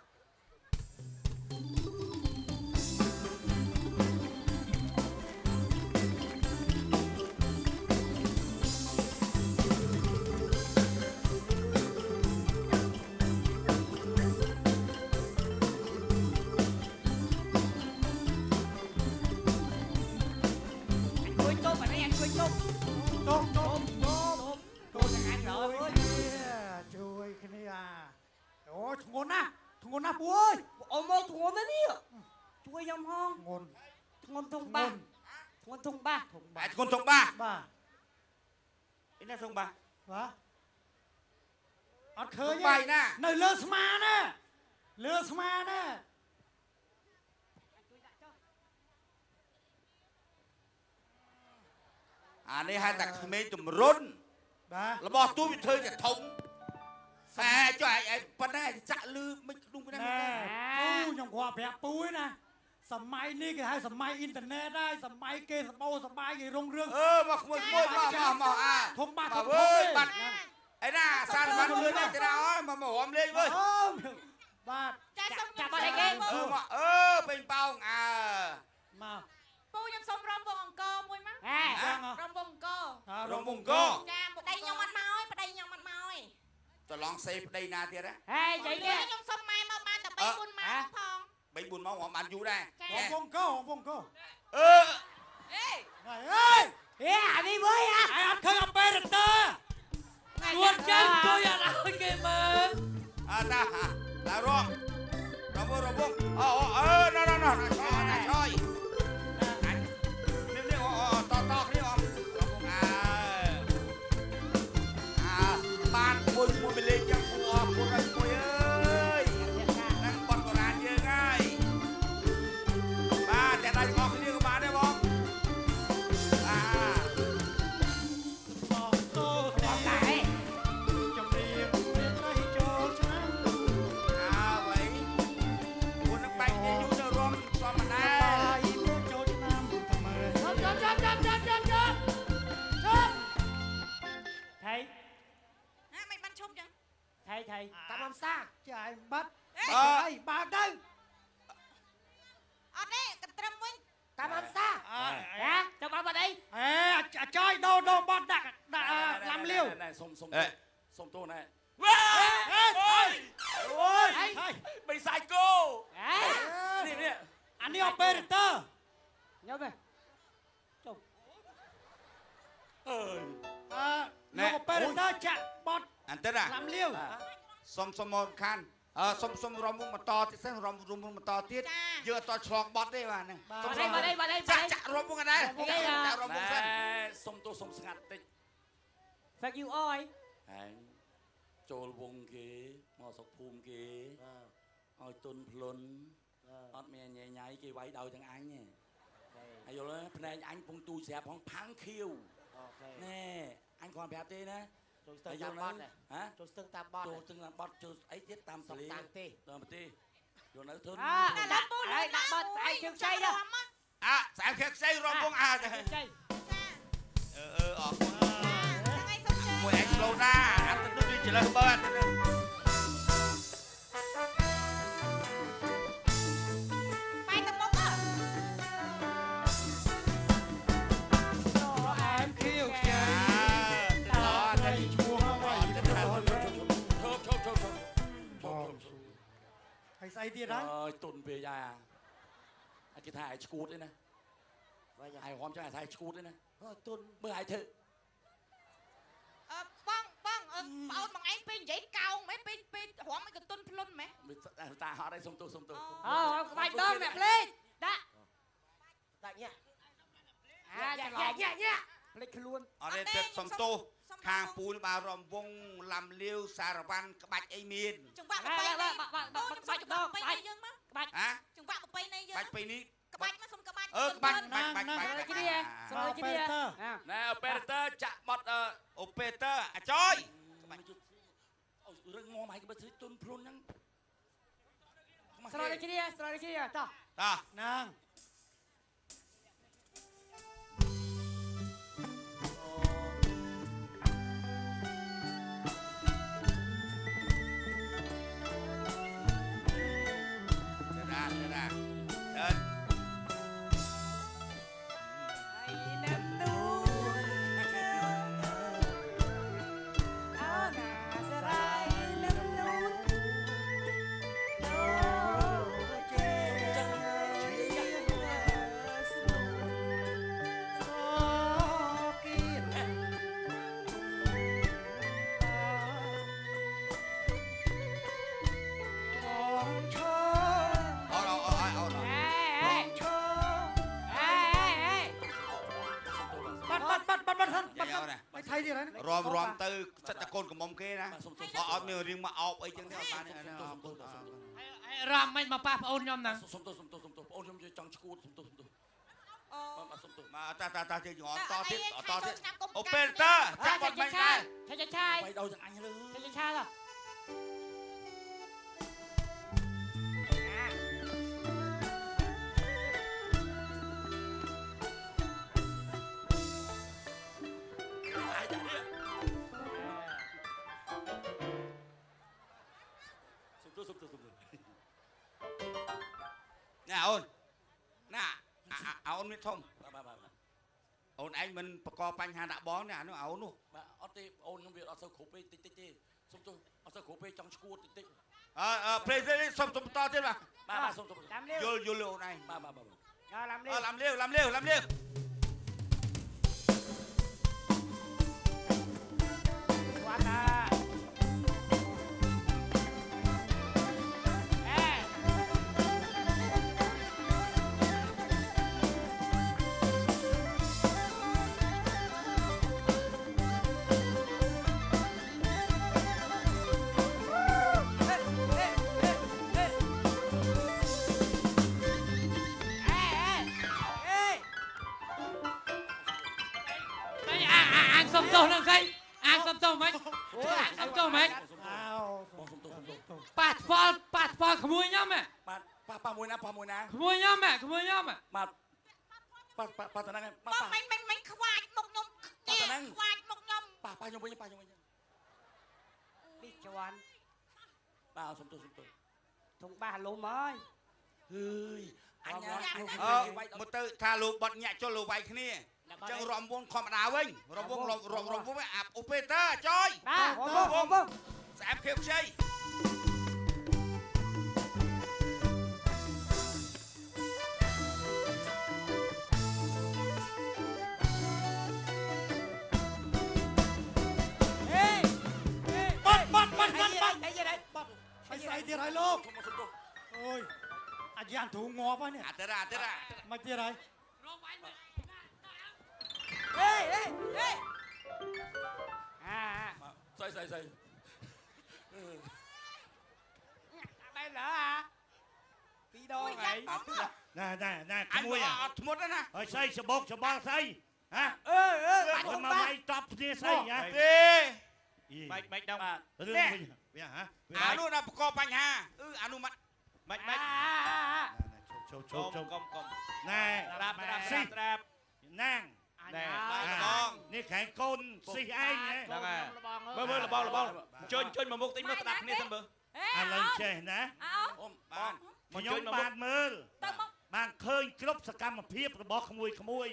ជួយគ្នាអូធ្ងន់ណាស់ពូអើយអូមកធ្ងន់ណាស់នេះជួយខ្ញុំហងធ្ងន់ធំបាសធ្ងន់ធំបាសធ្ងន់ធំបាសបាទអីណាធំបាសបាទអត់ឃើញទេនៅលើស្មាណាលើស្មាណាអានេះហៅតែក្មេងជំរុនរបស់ទូវាធ្វើជាធំចុះឯងប៉ុណ្ណឹងឯងចាក់លឺមិនក្នុងហ្នឹងពូខ្ញុំគ្រាន់ប្រាប់ពូឯណាសម័យនេះគេហៅសម័យអ៊ីនធឺណិតហើយសម័យគេសបោសបាយគេរុងរឿងមកមួយមកធំបាត់បាត់ឯណាសារបាត់លឿនទេណាអើយមករំលេងវើយបាទចាប់បាត់អីគេពេញប៉ោងមកពូខ្ញុំសុំរំវងអង្គមួយមករំវងអង្គរំវងអង្គចាប្តីខ្ញុំអត់មកអើយប្តីខ្ញុំអត់មកអើយតឡងសេប្តីណាទៀតហេនិយាយខ្ញុំសុំម៉ែមកបានតែ3 4ម៉ោងផង3 4ម៉ោងហមបានយូរដែរវងអង្គអេអានេះវើយអត់ឃើញអពេរតើជួនចឹងជួយអត់ឲ្យគេមើលតារំវងឆយតគ្នាអមបានមួយមួយលេងយ៉ាងគួរអរគុណឲ្យមួយអើយហ្នឹងបនបុរាណយើងហើយបាទតែដល់បងគ្នាក៏បានដែរបងបងតូតែចម្រៀងមានត្រីចូលឆ្នាំវិញគួរនឹងបែកគ្នាយូរទៅរំសមណាចូលឆ្នាំថ្មីថៃមិនបានឈប់ចឹងថៃតាមអំសាចាយបាត់បើទៅអត់ទេកត្រឹមវិញតាមអំសាចាំបាត់អីចយដោបាត់ដាក់ឡាំលាវសុំទោសណែអូយបិសាយគោនេះអានេះអពេរតើញ៉ាំទេចុះលោកអពេរតើចាក់បត់អន្តិណាឡាំលាវសុំមកខានសុំរំវងបន្តទៀតសិនរំវងបន្តទៀតយើងអត់ឆ្លងបត់ទេបាទហ្នឹងចាក់រំវងដែរចាក់រំវងសិនសុំទោសសុំស្ងាត់តិច Thank you អើយហើយចូលវងគេមកសុកភូមិគេឲ្យទុនភ្លុនអត់មានញ៉ៃញ៉ៃគេវាយដោយទាំងអញទេហើយយល់ទេភ្នែកអញពងទូស្រាប់ផងផាំងខៀវណែអញគ្រាន់ប្រាប់ទេណាចូលស្ទឹងតាមបត់ចូលស្ទឹងតាមបត់ចូលអីទៀតតាមទលេតាមទេដល់ប្រទេសយកនៅធុនដាក់ពូដាក់បត់ស្អែកជើងខ្ចីទៅស្អែកជើងខ្ចីរំវងខ្ចីអរគុណមួយអេក្សឡូណាអត់ទៅដូចជាលើបើអត់បាយទៅមុខហើយស្អីទៀតហើយអើយទុនពេកអាគេថាឲ្យឈួតទេណាហើយហមចឹងឲ្យថាឲ្យឈួតទេណាទុនមើលឲ្យធ្វើបងបងអូនបងឯងពេលនិយាយកោងមែនពេលរំឲ្យកន្ទុនភ្លុនមែនតាហត់ឲ្យសុំទោសក្បាច់ដងអ្នកភ្លេចដាក់ញ៉ាភ្លេចខ្លួនអត់ទេសុំទោសខាងពូលបើរំវងឡាំលាវសារវ៉ាន់ក្បាច់អីមានចង្វាក់ប្របីនេះក្បាច់ដងក្បាច់យើងមកក្បាច់ចង្វាក់ប្របីនេះយើងក្បាច់ពីនេះក្បាច់មកសុំក្បាច់ក្បាច់គ្នាសុំគ្នាណែអូប៉េរ៉ាទ័រចាក់បត់អូប៉េរ៉ាទ័រអាចយក្បាច់ រឿងងមឲ្យក៏ទៅទុនព្រុនហ្នឹងស្រោចគ្នាតោះណាងរំទៅសិតតែកូនកំមុំគេណាអត់មានរឿងមកអោបអីចឹងទេអត់បានរំមិនមកប៉ះប្អូនខ្ញុំហ្នឹងសុំទោសប្អូនខ្ញុំចង់ឈួតសុំទោសអូសុំទោសមកតាជើងងតទៀតអូពេតើចាប់បាត់មិនដែរឆាយបាយដល់ទាំងអញលើឆាយណាអូនណាអូនមានធំអូនឯងមិនបកបញ្ហាដាក់បងនេះអានោះអូននោះបាទអត់ទេអូនខ្ញុំវាអត់សូវគ្រប់ពេកតិចទេសុំទោសអត់សូវគ្រប់ពេកចង់ឈួតតិចព្រេសុំតទៀតបាទសុំយល់អូនឯងបាទឡាំលាវវាតាសុំទោសនឹងស្អីអាងសុំទោសមិនសុំទោសមិនប៉ះស្ពាល់ក្មួយខ្ញុំបាទប៉ះមួយណាក្មួយខ្ញុំបាទប៉ះតហ្នឹងប៉ះមិនខ្វាចមុខខ្ញុំខ្វាចមុខខ្ញុំប៉ះខ្ញុំវិញនេះជន់បាទសុំទោសធំបាសលុំហើយអញមកទៅថាលោកបត់ញាក់ចុះលោកវាយគ្នាចឹងរំវងធម្មតាវិញរំវងអាអូពេតើចយបាទស្អាតខៀវខ្ចីស្អីទៀតហើយលោកអូយអាយ៉ានធូងងាប់ហើយនេះអាទៀតមកទៀតហើយស្អីបែរឡាពីរដងហើយណែក្មួយអត់ធ្មត់ណាហើយស្អីច្បោកច្បល់ស្អីហ៎មកវាយតបគ្នាស្អីហ៎ទេបាច់ដល់រឿងវិញវាហ៎អានោះណាបកបញ្ហាអានោះបាច់ជុំណែត្រាបណាងណែបងនេះខែកូនស៊ីឯងហ្នឹងហើយមើលលបងជុញមកមុខតិចមើលស្ដាប់គ្នាទៅមើលឥឡូវចេះណាបងខ្ញុំបានមើលបានឃើញគ្រប់សកម្មភាពរបស់ក្មួយ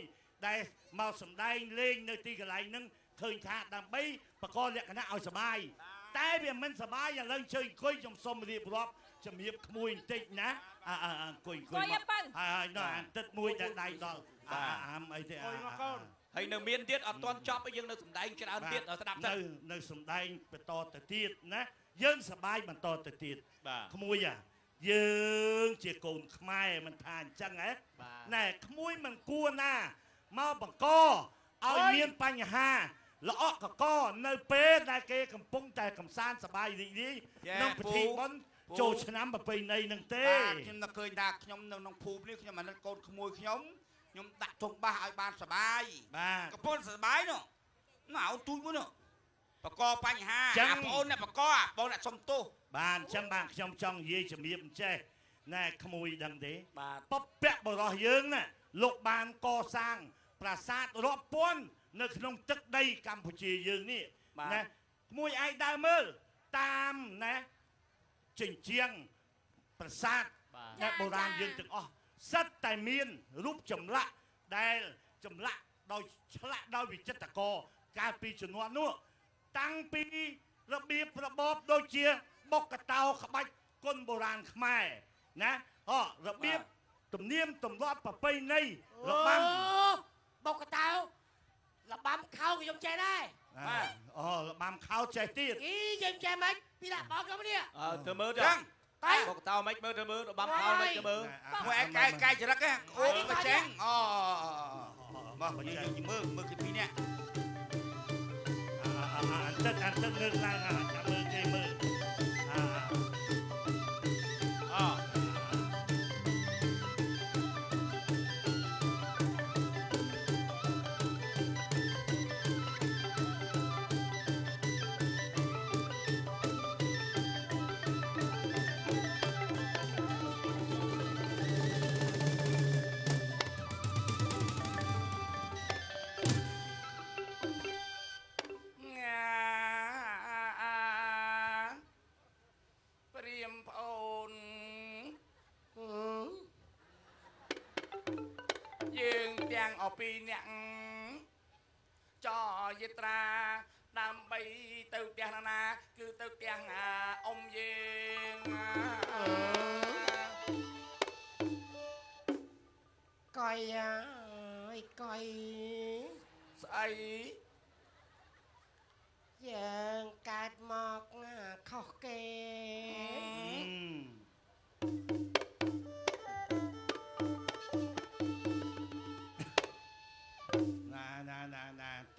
ដែលមកសម្ដែងលេងនៅទីកន្លែងហ្នឹងឃើញថាដើម្បីបកលលក្ខណៈឲ្យសុបាយតែវាមិនសុបាយឥឡូវជើញអង្គុយខ្ញុំសុំរៀបរាប់ជំរាបក្មួយបន្តិចណាអង្គុយហើយនៅអាទិត្យមួយដែលដៃដល់អាមអីទេហើយនៅមានទៀតអត់ទាន់ចប់យើងនៅសម្ដែងច្រើនទៀតស្ដាប់នៅសម្ដែងបន្តទៅទៀតណាយើងសប្បាយបន្តទៅទៀតក្មួយយើងជាកូនខ្មែរមិនថាអញ្ចឹងហ៎ណែក្មួយមិនគួរណាមកបង្កឲ្យមានបញ្ហាល្អកកនៅពេលដែលគេកំពុងតែកំសាន្តសប្បាយរីករាយក្នុងពិធីបុណ្យចូលឆ្នាំប្រពៃណីនឹងទេខ្ញុំនឹកឃើញថាខ្ញុំនៅក្នុងភូមិនេះខ្ញុំអាណិតកូនក្មួយខ្ញុំដាក់ធំបាសឲ្យបានសប្បាយកំពុងសប្បាយនោះមកទូចមួយនោះ បកបញ្ហាបងអូនអ្នកបកបងអ្នកសុំទោសបានចឹងបានខ្ញុំចង់និយាយជំរាបអញ្ចេះណែក្មួយដឹងទេបពៈបរោះយើងណាលោកបានកសាងប្រាសាទរាប់ពាន់នៅក្នុងទឹកដីកម្ពុជាយើងនេះណាក្មួយឯងដើរមើលតាមណាជញ្ជាំងប្រាសាទណាបុរាណយើងទាំងអស់សិតតែមានរូបចម្លាក់ដែលចម្លាក់ដោយឆ្លាក់ដោយវិចិត្រករកាលពីជំនាន់នោះតាំងពីរបៀបរបបដូចជាបុកកតោក្បាច់គុនបុរាណខ្មែរណារបៀបទំនៀមទម្លាប់ប្រពៃណីរបាំបុកកតោរបាំខោខ្ញុំចេះដែររបាំខោចេះទៀតយើងចេះមិនពីដាក់បងខ្ញុំនេះធ្វើមើលទៅបុកកតោមិនមើលទៅមើលរបាំខោមិនទៅមើលមួយឯងកាយចរិតអូមកចេះមកយើងមើលពីនេះអន្តិតលើកឡើងចាំមើលគេមើលពីអ្នកចយិត្រាដើម្បីទៅផ្ទះណាគឺទៅផ្ទះអ៊ំយើងកុយអើយកុយស្អីយើងកើតមកខុសគេ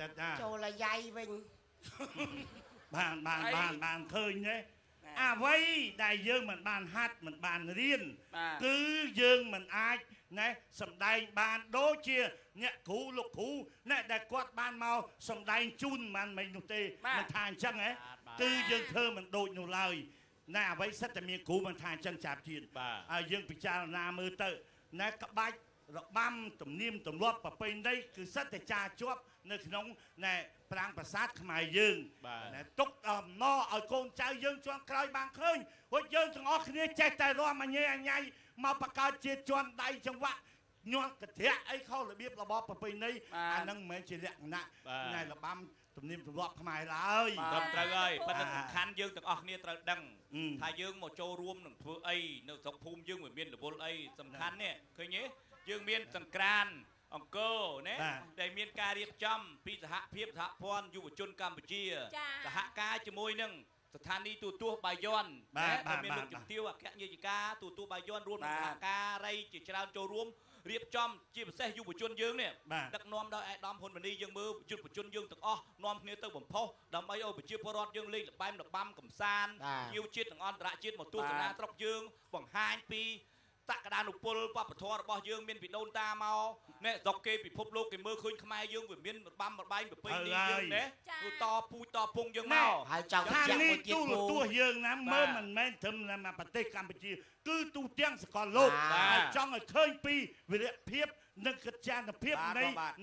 ទឹកណា ចូលយាយវិញ បានឃើញទេអ្វីដែលយើងមិនបានហាត់មិនបានរៀនគឺយើងមិនអាចណាសម្ដែងបានដូចជាអ្នកគ្រូលោកគ្រូអ្នកដែលគាត់បានមកសម្ដែងជូនមិននោះទេមិនថាអញ្ចឹងហ៎គឺយើងធ្វើមិនដូចនោះឡើយណាអ្វីសិតតែមានគ្រូមិនថាអញ្ចឹងចាប់ទៀតហើយយើងពិចារណាមើលទៅណាក្បាច់របាំទំនៀមទម្លាប់ប្រពៃណីគឺសិតតែចាជាប់នៅក្នុងណែប្រាង្គប្រាសាទខ្មែរយើងណែទុកអំណរឲ្យកូនចៅយើងជាន់ក្រោយបានឃើញព្រោះយើងទាំងអស់គ្នាចេះតែរំអញអញៃមកបង្កើតជាជាន់ដៃចង្វាក់ញាត់កន្ធាក់អីខុសរបៀបរបបប្រពៃណីអាហ្នឹងមិនមែនជាលក្ខណៈណែរបាំទំនៀមទម្លាប់ខ្មែរឡើយត្រូវហើយប៉ុន្តែសំខាន់យើងទាំងអស់គ្នាត្រូវដឹងថាយើងមកចូលរួមនឹងធ្វើអីនៅស្រុកភូមិយើងមិនមានរវល់អីសំខាន់នេះឃើញទេយើងមានសង្ក្រាន្តអង្គរណាដែលមានការរៀបចំពីសហភាពសហព័ន្ធយុវជនកម្ពុជាសហការជាមួយនឹងស្ថានីយទូរទស្សន៍បាយ័នដែលមានលោកជំទាវអគ្គនាយិកាទូរទស្សន៍បាយ័នរួមនឹងសហការីជាច្រើនចូលរួមរៀបចំជាពិសេសយុវជនយើងនេះដឹកនាំដោយអាយដាមហ៊ុនម៉ាណីយើងមើលយុវជនយើងទាំងអស់នាំគ្នាទៅបំផុសដើម្បីឲ្យប្រជាពលរដ្ឋយើងលេងល្បែងរបាំកំសាន្តយុវជាតិទាំងអន្តរជាតិមកទស្សនាស្រុកយើងបង្ហាញពីតក្កដានុពលវប្បធម៌របស់យើងមានពីដូនតាមកណែស្រុកគេពិភពលោកគេមើលឃើញខ្មែរយើងវាមានរបាំរបែងប្រពៃណីយើងណាគឺតពូជតពងយើងមកហើយចង់បញ្ជាក់មួយទៀតទោះយើងណាមើលមិនមែនត្រឹមតែប្រទេសកម្ពុជាគឺទូទាំងសកលលោកហើយចង់ឲ្យឃើញពីវិរៈភាពនិងកិច្ចការភាព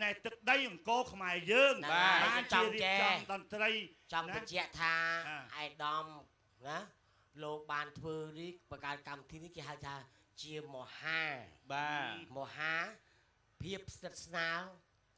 នៃទឹកដីអង្គរខ្មែរយើងបានចង់រៀបចំតន្ត្រីចង់បញ្ជាក់ថាអាយដាមណាលោកបានធ្វើនេះបង្កើតកម្មវិធីនេះគេហៅថាជាមហាមហាភាពស្និទ្ធស្នាល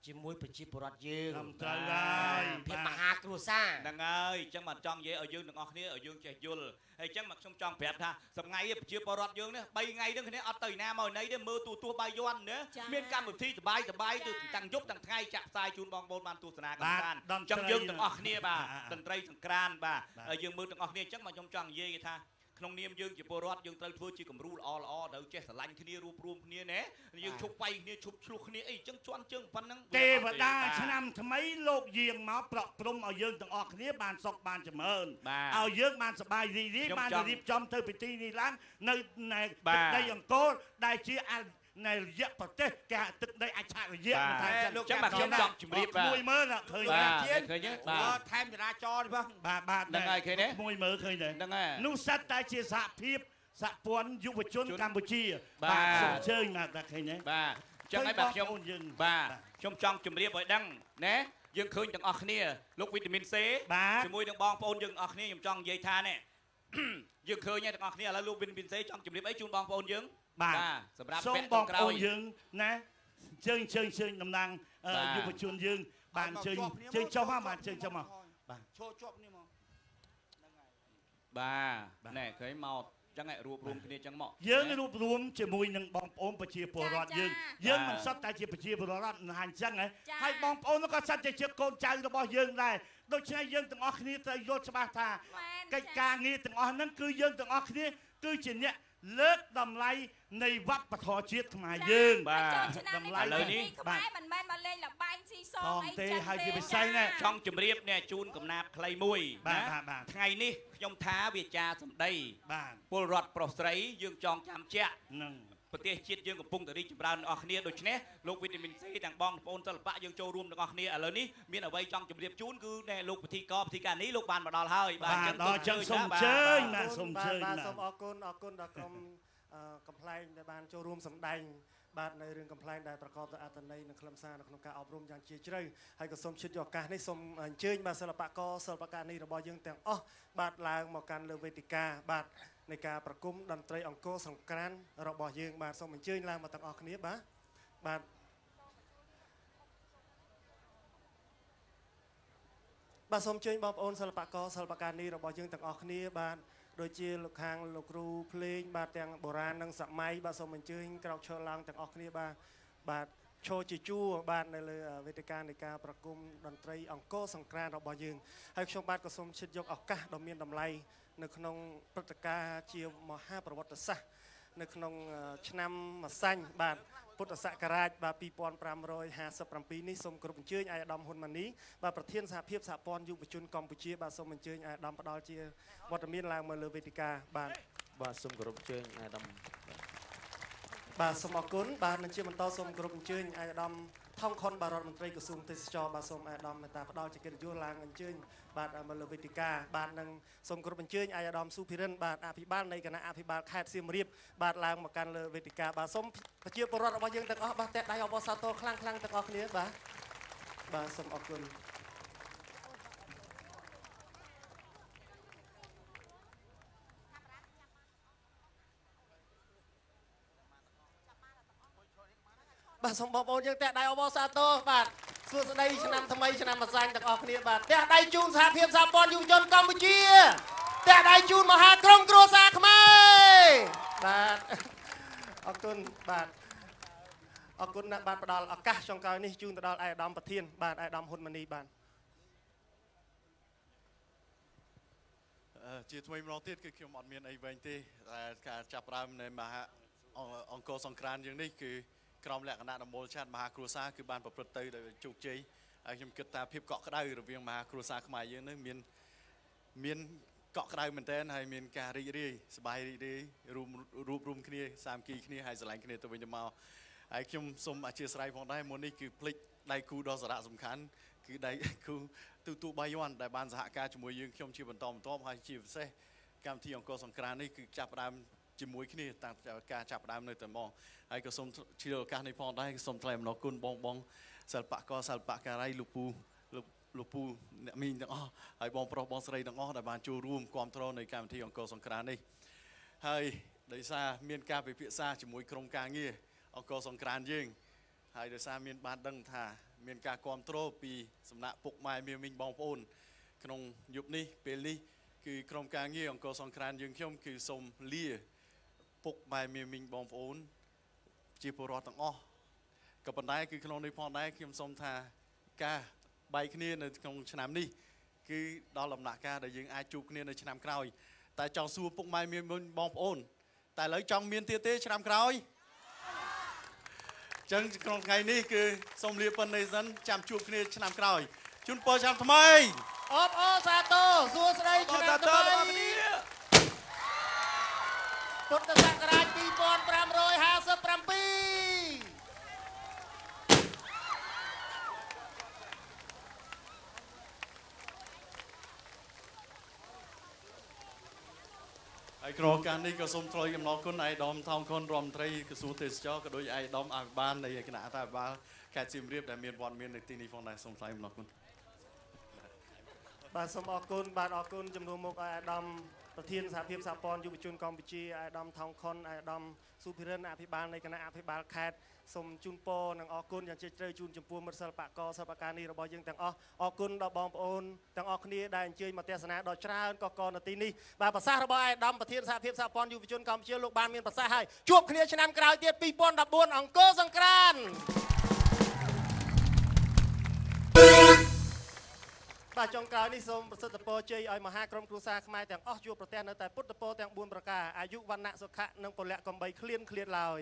ជាមួយប្រជាពលរដ្ឋយើងត្រូវហើយភាពមហាគ្រួសារហ្នឹងហើយអញ្ចឹងមកចង់និយាយឲ្យយើងទាំងអស់គ្នាឲ្យយើងចេះយល់ហើយអញ្ចឹងមកខ្ញុំចង់ប្រាប់ថាសម្ងៃប្រជាពលរដ្ឋយើងនេះ3ថ្ងៃនេះគ្នាអត់ទៅណាមកណីទេមើលទូរទស្សន៍បាយ័នណាមានកម្មវិធីសបាយទៅទាំងយប់ទាំងថ្ងៃចាក់ផ្សាយជូនបងប្អូនបានទស្សនាកម្សាន្តអញ្ចឹងយើងទាំងអស់គ្នាបាទតន្ត្រីសង្ក្រាន្តបាទហើយយើងមើលទាំងអស់គ្នាអញ្ចឹងមកខ្ញុំចង់និយាយថាក្នុងនាមយើងជាពលរដ្ឋយើងត្រូវធ្វើជាគំរូល្អត្រូវចេះស្រឡាញ់គ្នារួបរวมគ្នាណាយើងឈប់វាយគ្នាឈប់ឆ្លោះគ្នាអីអញ្ចឹងជន់ជើងប៉ុណ្ណឹងទេវតាឆ្នាំថ្មីលោកយាងមកប្រក់ព្រំឲ្យយើងទាំងអស់គ្នាបានសុខបានចម្រើនឲ្យយើងបានសប្បាយរីករាយបានរៀបចំទៅពិធីនេះឡើងនៅទឹកដីអង្គរដែលជា ในระยะประเทศแกตึกได้อาชาระยะมันทางจังมาខ្ញុំចង់ជំរាបបាទមួយមើលឃើញឃើញបាទថែមចរាចរណ៍បងបាទហ្នឹងហើយឃើញទេមួយមើលឃើញទេហ្នឹងហើយនោះសិតតែជាសហភាពសហព័ន្ធយុវជនកម្ពុជាបាទសូមអញ្ជើញណាស់តែឃើញទេបាទចឹងហើយបាទខ្ញុំបាទខ្ញុំចង់ជម្រាបឲ្យដឹងណាយើងឃើញទាំងអស់គ្នាលោកវីតាមីន C ជាមួយនឹងបងប្អូនយើងទាំងអស់គ្នាខ្ញុំចង់និយាយថានេះយើងឃើញទាំងអស់គ្នាឥឡូវលោកវីតាមីន C ចង់ជម្រាបអីជូនបងប្អូនយើងបាទសម្រាប់សូមបងប្អូនយើងណាជើងតំណាងយុវជនយើងបានជើងចុះមកបាទជើងចុះមកបាទឈរជាប់នេះមកបាទណែឃើញមកចឹងឯងរួបរวมគ្នាចឹងមកយើងរួបរวมជាមួយនឹងបងប្អូនប្រជាពលរដ្ឋយើងមិនសុទ្ធតែជាប្រជាពលរដ្ឋណាអញ្ចឹងហើយបងប្អូនក៏សុទ្ធតែជាកូនចៅរបស់យើងដែរដូច្នេះយើងទាំងអស់គ្នាត្រូវយល់ច្បាស់ថាកិច្ចការងារទាំងអស់ហ្នឹងគឺយើងទាំងអស់គ្នាគឺជាអ្នកលើកតម្លៃនៃវប្បធម៌ជាតិខ្មែរយើងបាទតម្លៃឥឡូវនេះខ្មែរមិនមែនមកលេងលបែងស៊ីសងអីទេហើយជាពិសេសណាចង់ជម្រាបនេះជូនកំណាព្យខ្លីមួយណាថ្ងៃនេះខ្ញុំថាវាចាសម្ដីពលរដ្ឋប្រុសស្រីយើងចងចាំជាក់នឹងប្រទេសជាតិយើងកំពុងតែរីកចម្រើនទាំងអស់គ្នាដូច្នេះលោកវីតាមីន C ទាំងបងប្អូនសិល្បៈយើងចូលរួមទាំងអស់គ្នាឥឡូវនេះមានអ្វីចង់ជម្រាបជូនគឺតែលោកពិធីការនេះលោកបានមកដល់ហើយបាទអញ្ចឹងសូមអញ្ជើញបាទសូមអញ្ជើញបាទសូមអរគុណដល់ក្រុមកំប្លែងដែលបានចូលរួមសម្ដែងបាទនៅរឿងកំប្លែងដែលប្រកបដោយអត្ថន័យនិងខ្លឹមសារនៅក្នុងការអប់រំយ៉ាងជ្រាលជ្រៅហើយក៏សូមឈិតយកឱកាសនេះសូមអញ្ជើញបាទសិល្បករសិល្បករនេះរបស់យើងទាំងអស់បាទឡើងមកកាន់លើវេទិកាបាទនៃការប្រគំតន្ត្រីអង្គរសង្ក្រាន្តរបស់យើងបាទសូមអញ្ជើញឡើងមកទាំងអស់គ្នាបាទសូមអញ្ជើញបងប្អូនសិល្បករសិល្បករនេះរបស់យើងទាំងអស់គ្នាបាទដូចជាលោកខាងលោកគ្រូភ្លេងបាទទាំងបុរាណនិងសម័យបាទសូមអញ្ជើញក្រោកឈរឡើងទាំងអស់គ្នាបាទឈរជាជួរបាទនៅលើវេទិកានៃការប្រគំតន្ត្រីអង្គរសង្ក្រាន្តរបស់យើងហើយខ្ញុំបាទក៏សូមឈិតយកឱកាសដ៏មានតម្លៃនៅក្នុងព្រឹត្តិការណ៍ជាមហាប្រវត្តិសាស្ត្រនៅក្នុងឆ្នាំម្សាញ់បាទពុទ្ធសករាជបាទ2557នេះសូមគោរពអញ្ជើញអាយដាមហ៊ុនម៉ាណីបាទប្រធានសហភាពសហព័ន្ធយុវជនកម្ពុជាបាទសូមអញ្ជើញអាយដាមផ្ដល់ជាវត្តមានឡើងមកលើវេទិកាបាទសូមគោរពអញ្ជើញអាយដាមបាទសូមអរគុណបាទនឹងជាបន្តសូមគោរពអញ្ជើញអាយដាមថងខុនបាទរដ្ឋមន្ត្រីក្រសួងទេសចរបាទសូមអាយដាមមេត្តាផ្ដល់ជាកិត្តិយសឡើងអញ្ជើញបាទមកលើវេទិកាបាទនឹងសូមគោរពអញ្ជើញអាយដាមស៊ូភិរិនបាទអភិបាលនៃគណៈអភិបាលខេត្តសៀមរាបបាទឡើងមកកាន់លើវេទិកាបាទសូមប្រជាពលរដ្ឋរបស់យើងទាំងអស់បាទតែដៃអបអរសាទរខ្លាំងៗទាំងអស់គ្នាបាទសូមអរគុណបាទសូមបងប្អូនយើងតែដៃអបអរសាទរបាទសួស្តីឆ្នាំថ្មីឆ្នាំម្សាញ់ទាំងអស់គ្នាបាទតែដៃជូនសហភាពសហព័ន្ធយុវជនកម្ពុជាតែដៃជូនមហាក្រុមគ្រួសារខ្មែរបាទអរគុណបាទអរគុណណាស់បាទផ្ដល់ឱកាសចុងក្រោយនេះជូនទៅដល់អាយដាមប្រធានបាទអាយដាមហ៊ុនម៉ាណីបាទជាថ្មីម្ដងទៀតគឺខ្ញុំអត់មានអីវែងទេតែការចាប់ផ្ដើមនៃមហាអង្គរសង្ក្រាន្តយើងនេះគឺក្រមលក្ខណៈដំបូលឆាតមហាគ្រួសារគឺបានប្រព្រឹត្តទៅដោយជោគជ័យហើយខ្ញុំគិតថាភាពកក់ក្ដៅរវាងមហាគ្រួសារខ្មែរយើងនេះមានកក់ក្ដៅមែនទែនហើយមានការរីករាយសប្បាយរីករាយរួមគ្នាសាមគ្គីគ្នាហើយស្រឡាញ់គ្នាទៅវិញទៅមកហើយខ្ញុំសូមអធិស្ឋានផងដែរមុននេះគឺភ្លេចដៃគូដ៏សារៈសំខាន់គឺដៃគូទូបាយ័នដែលបានសហការជាមួយយើងខ្ញុំជាបន្តបន្ទាប់ហើយជាពិសេសកម្មវិធីអង្គរសង្ក្រាន្តនេះគឺចាប់ផ្ដើមជាមួយគ្នាតាំងពីការចាប់ផ្ដើមនៅតែមកហើយក៏សូមជឿឱកាសនេះផងដែរសូមថ្លែងអំណរគុណបងសិល្បករសិល្បការីលោកពូអ្នកមីងទាំងអស់ហើយបងប្រុសបងស្រីទាំងអស់ដែលបានចូលរួមគាំទ្រនៅកម្មវិធីអង្គរសង្ក្រាន្តនេះហើយដោយសារមានការពិភាក្សាជាមួយក្រុមការងារអង្គរសង្ក្រាន្តយើងហើយដោយសារមានបានដឹងថាមានការគាំទ្រពីសំណាក់ពុកម៉ែមាមីងបងប្អូនក្នុងយុគនេះពេលនេះគឺក្រុមការងារអង្គរសង្ក្រាន្តយើងខ្ញុំគឺសូមលាពុកម៉ែមាមីងបងប្អូនជាពលរដ្ឋទាំងអស់ក៏ប៉ុន្តែគឺក្នុងនេះផងដែរខ្ញុំសូមថាការបែកគ្នានៅក្នុងឆ្នាំនេះគឺដល់ដំណាក់កាលដែលយើងអាចជួបគ្នានៅឆ្នាំក្រោយតែចង់សួរពុកម៉ែមាមីងបងប្អូនតែឥឡូវចង់មានទៀតទេឆ្នាំក្រោយចឹងក្នុងថ្ងៃនេះគឺសូមលាប៉ុណ្ណេះសិនចាំជួបគ្នាឆ្នាំក្រោយជូនពរឆ្នាំថ្មីអបអរសាទរសួស្តីឆ្នាំថ្មីពុទ្ធសករាជ2557 ហើយក្នុងឱកាសនេះក៏សូមថ្លែងអំណរគុណឯកឧត្តមថោងខុនរដ្ឋមន្ត្រីក្រសួងទេសចរក៏ដូចឯកឧត្តមអភិបាលនៃគណៈអភិបាលខេត្តសៀមរាបដែលមានវត្តមាននៅទីនេះផងដែរសូមថ្លែងអំណរគុណបាទសូមអរគុណបាទអរគុណចំនួនមកឯកឧត្តមប្រធានសហភាពសហព័ន្ធយុវជនកម្ពុជាឯកឧត្តមថោងខុនឯកឧត្តមសុភិរិនអភិបាលនៃគណៈអភិបាលខេត្តសូមជូនពរនិងអរគុណយ៉ាងជ្រាលជ្រៅជូនចំពោះមិត្តសិល្បករសិល្បករនេះរបស់យើងទាំងអស់អរគុណដល់បងប្អូនទាំងអស់គ្នាដែលអញ្ជើញមកទស្សនាដ៏ច្រើនកកនៅទីនេះបាទប្រសាសន៍របស់ឯកឧត្តមប្រធានសហភាពសហព័ន្ធយុវជនកម្ពុជាលោកបានមានប្រសាសន៍ហើយជួបគ្នាឆ្នាំក្រោយទៀត2014អង្គរសង្ក្រាន្តបាទចុងក្រោយនេះសូមប្រសិទ្ធពរជ័យឲ្យមហាក្រុមគ្រួសារខ្មែរទាំងអស់ជួបប្រទះនៅតែពុទ្ធពរទាំង4ប្រការអាយុវណ្ណៈសុខៈនិងពលៈកំបីឃ្លានឡើយ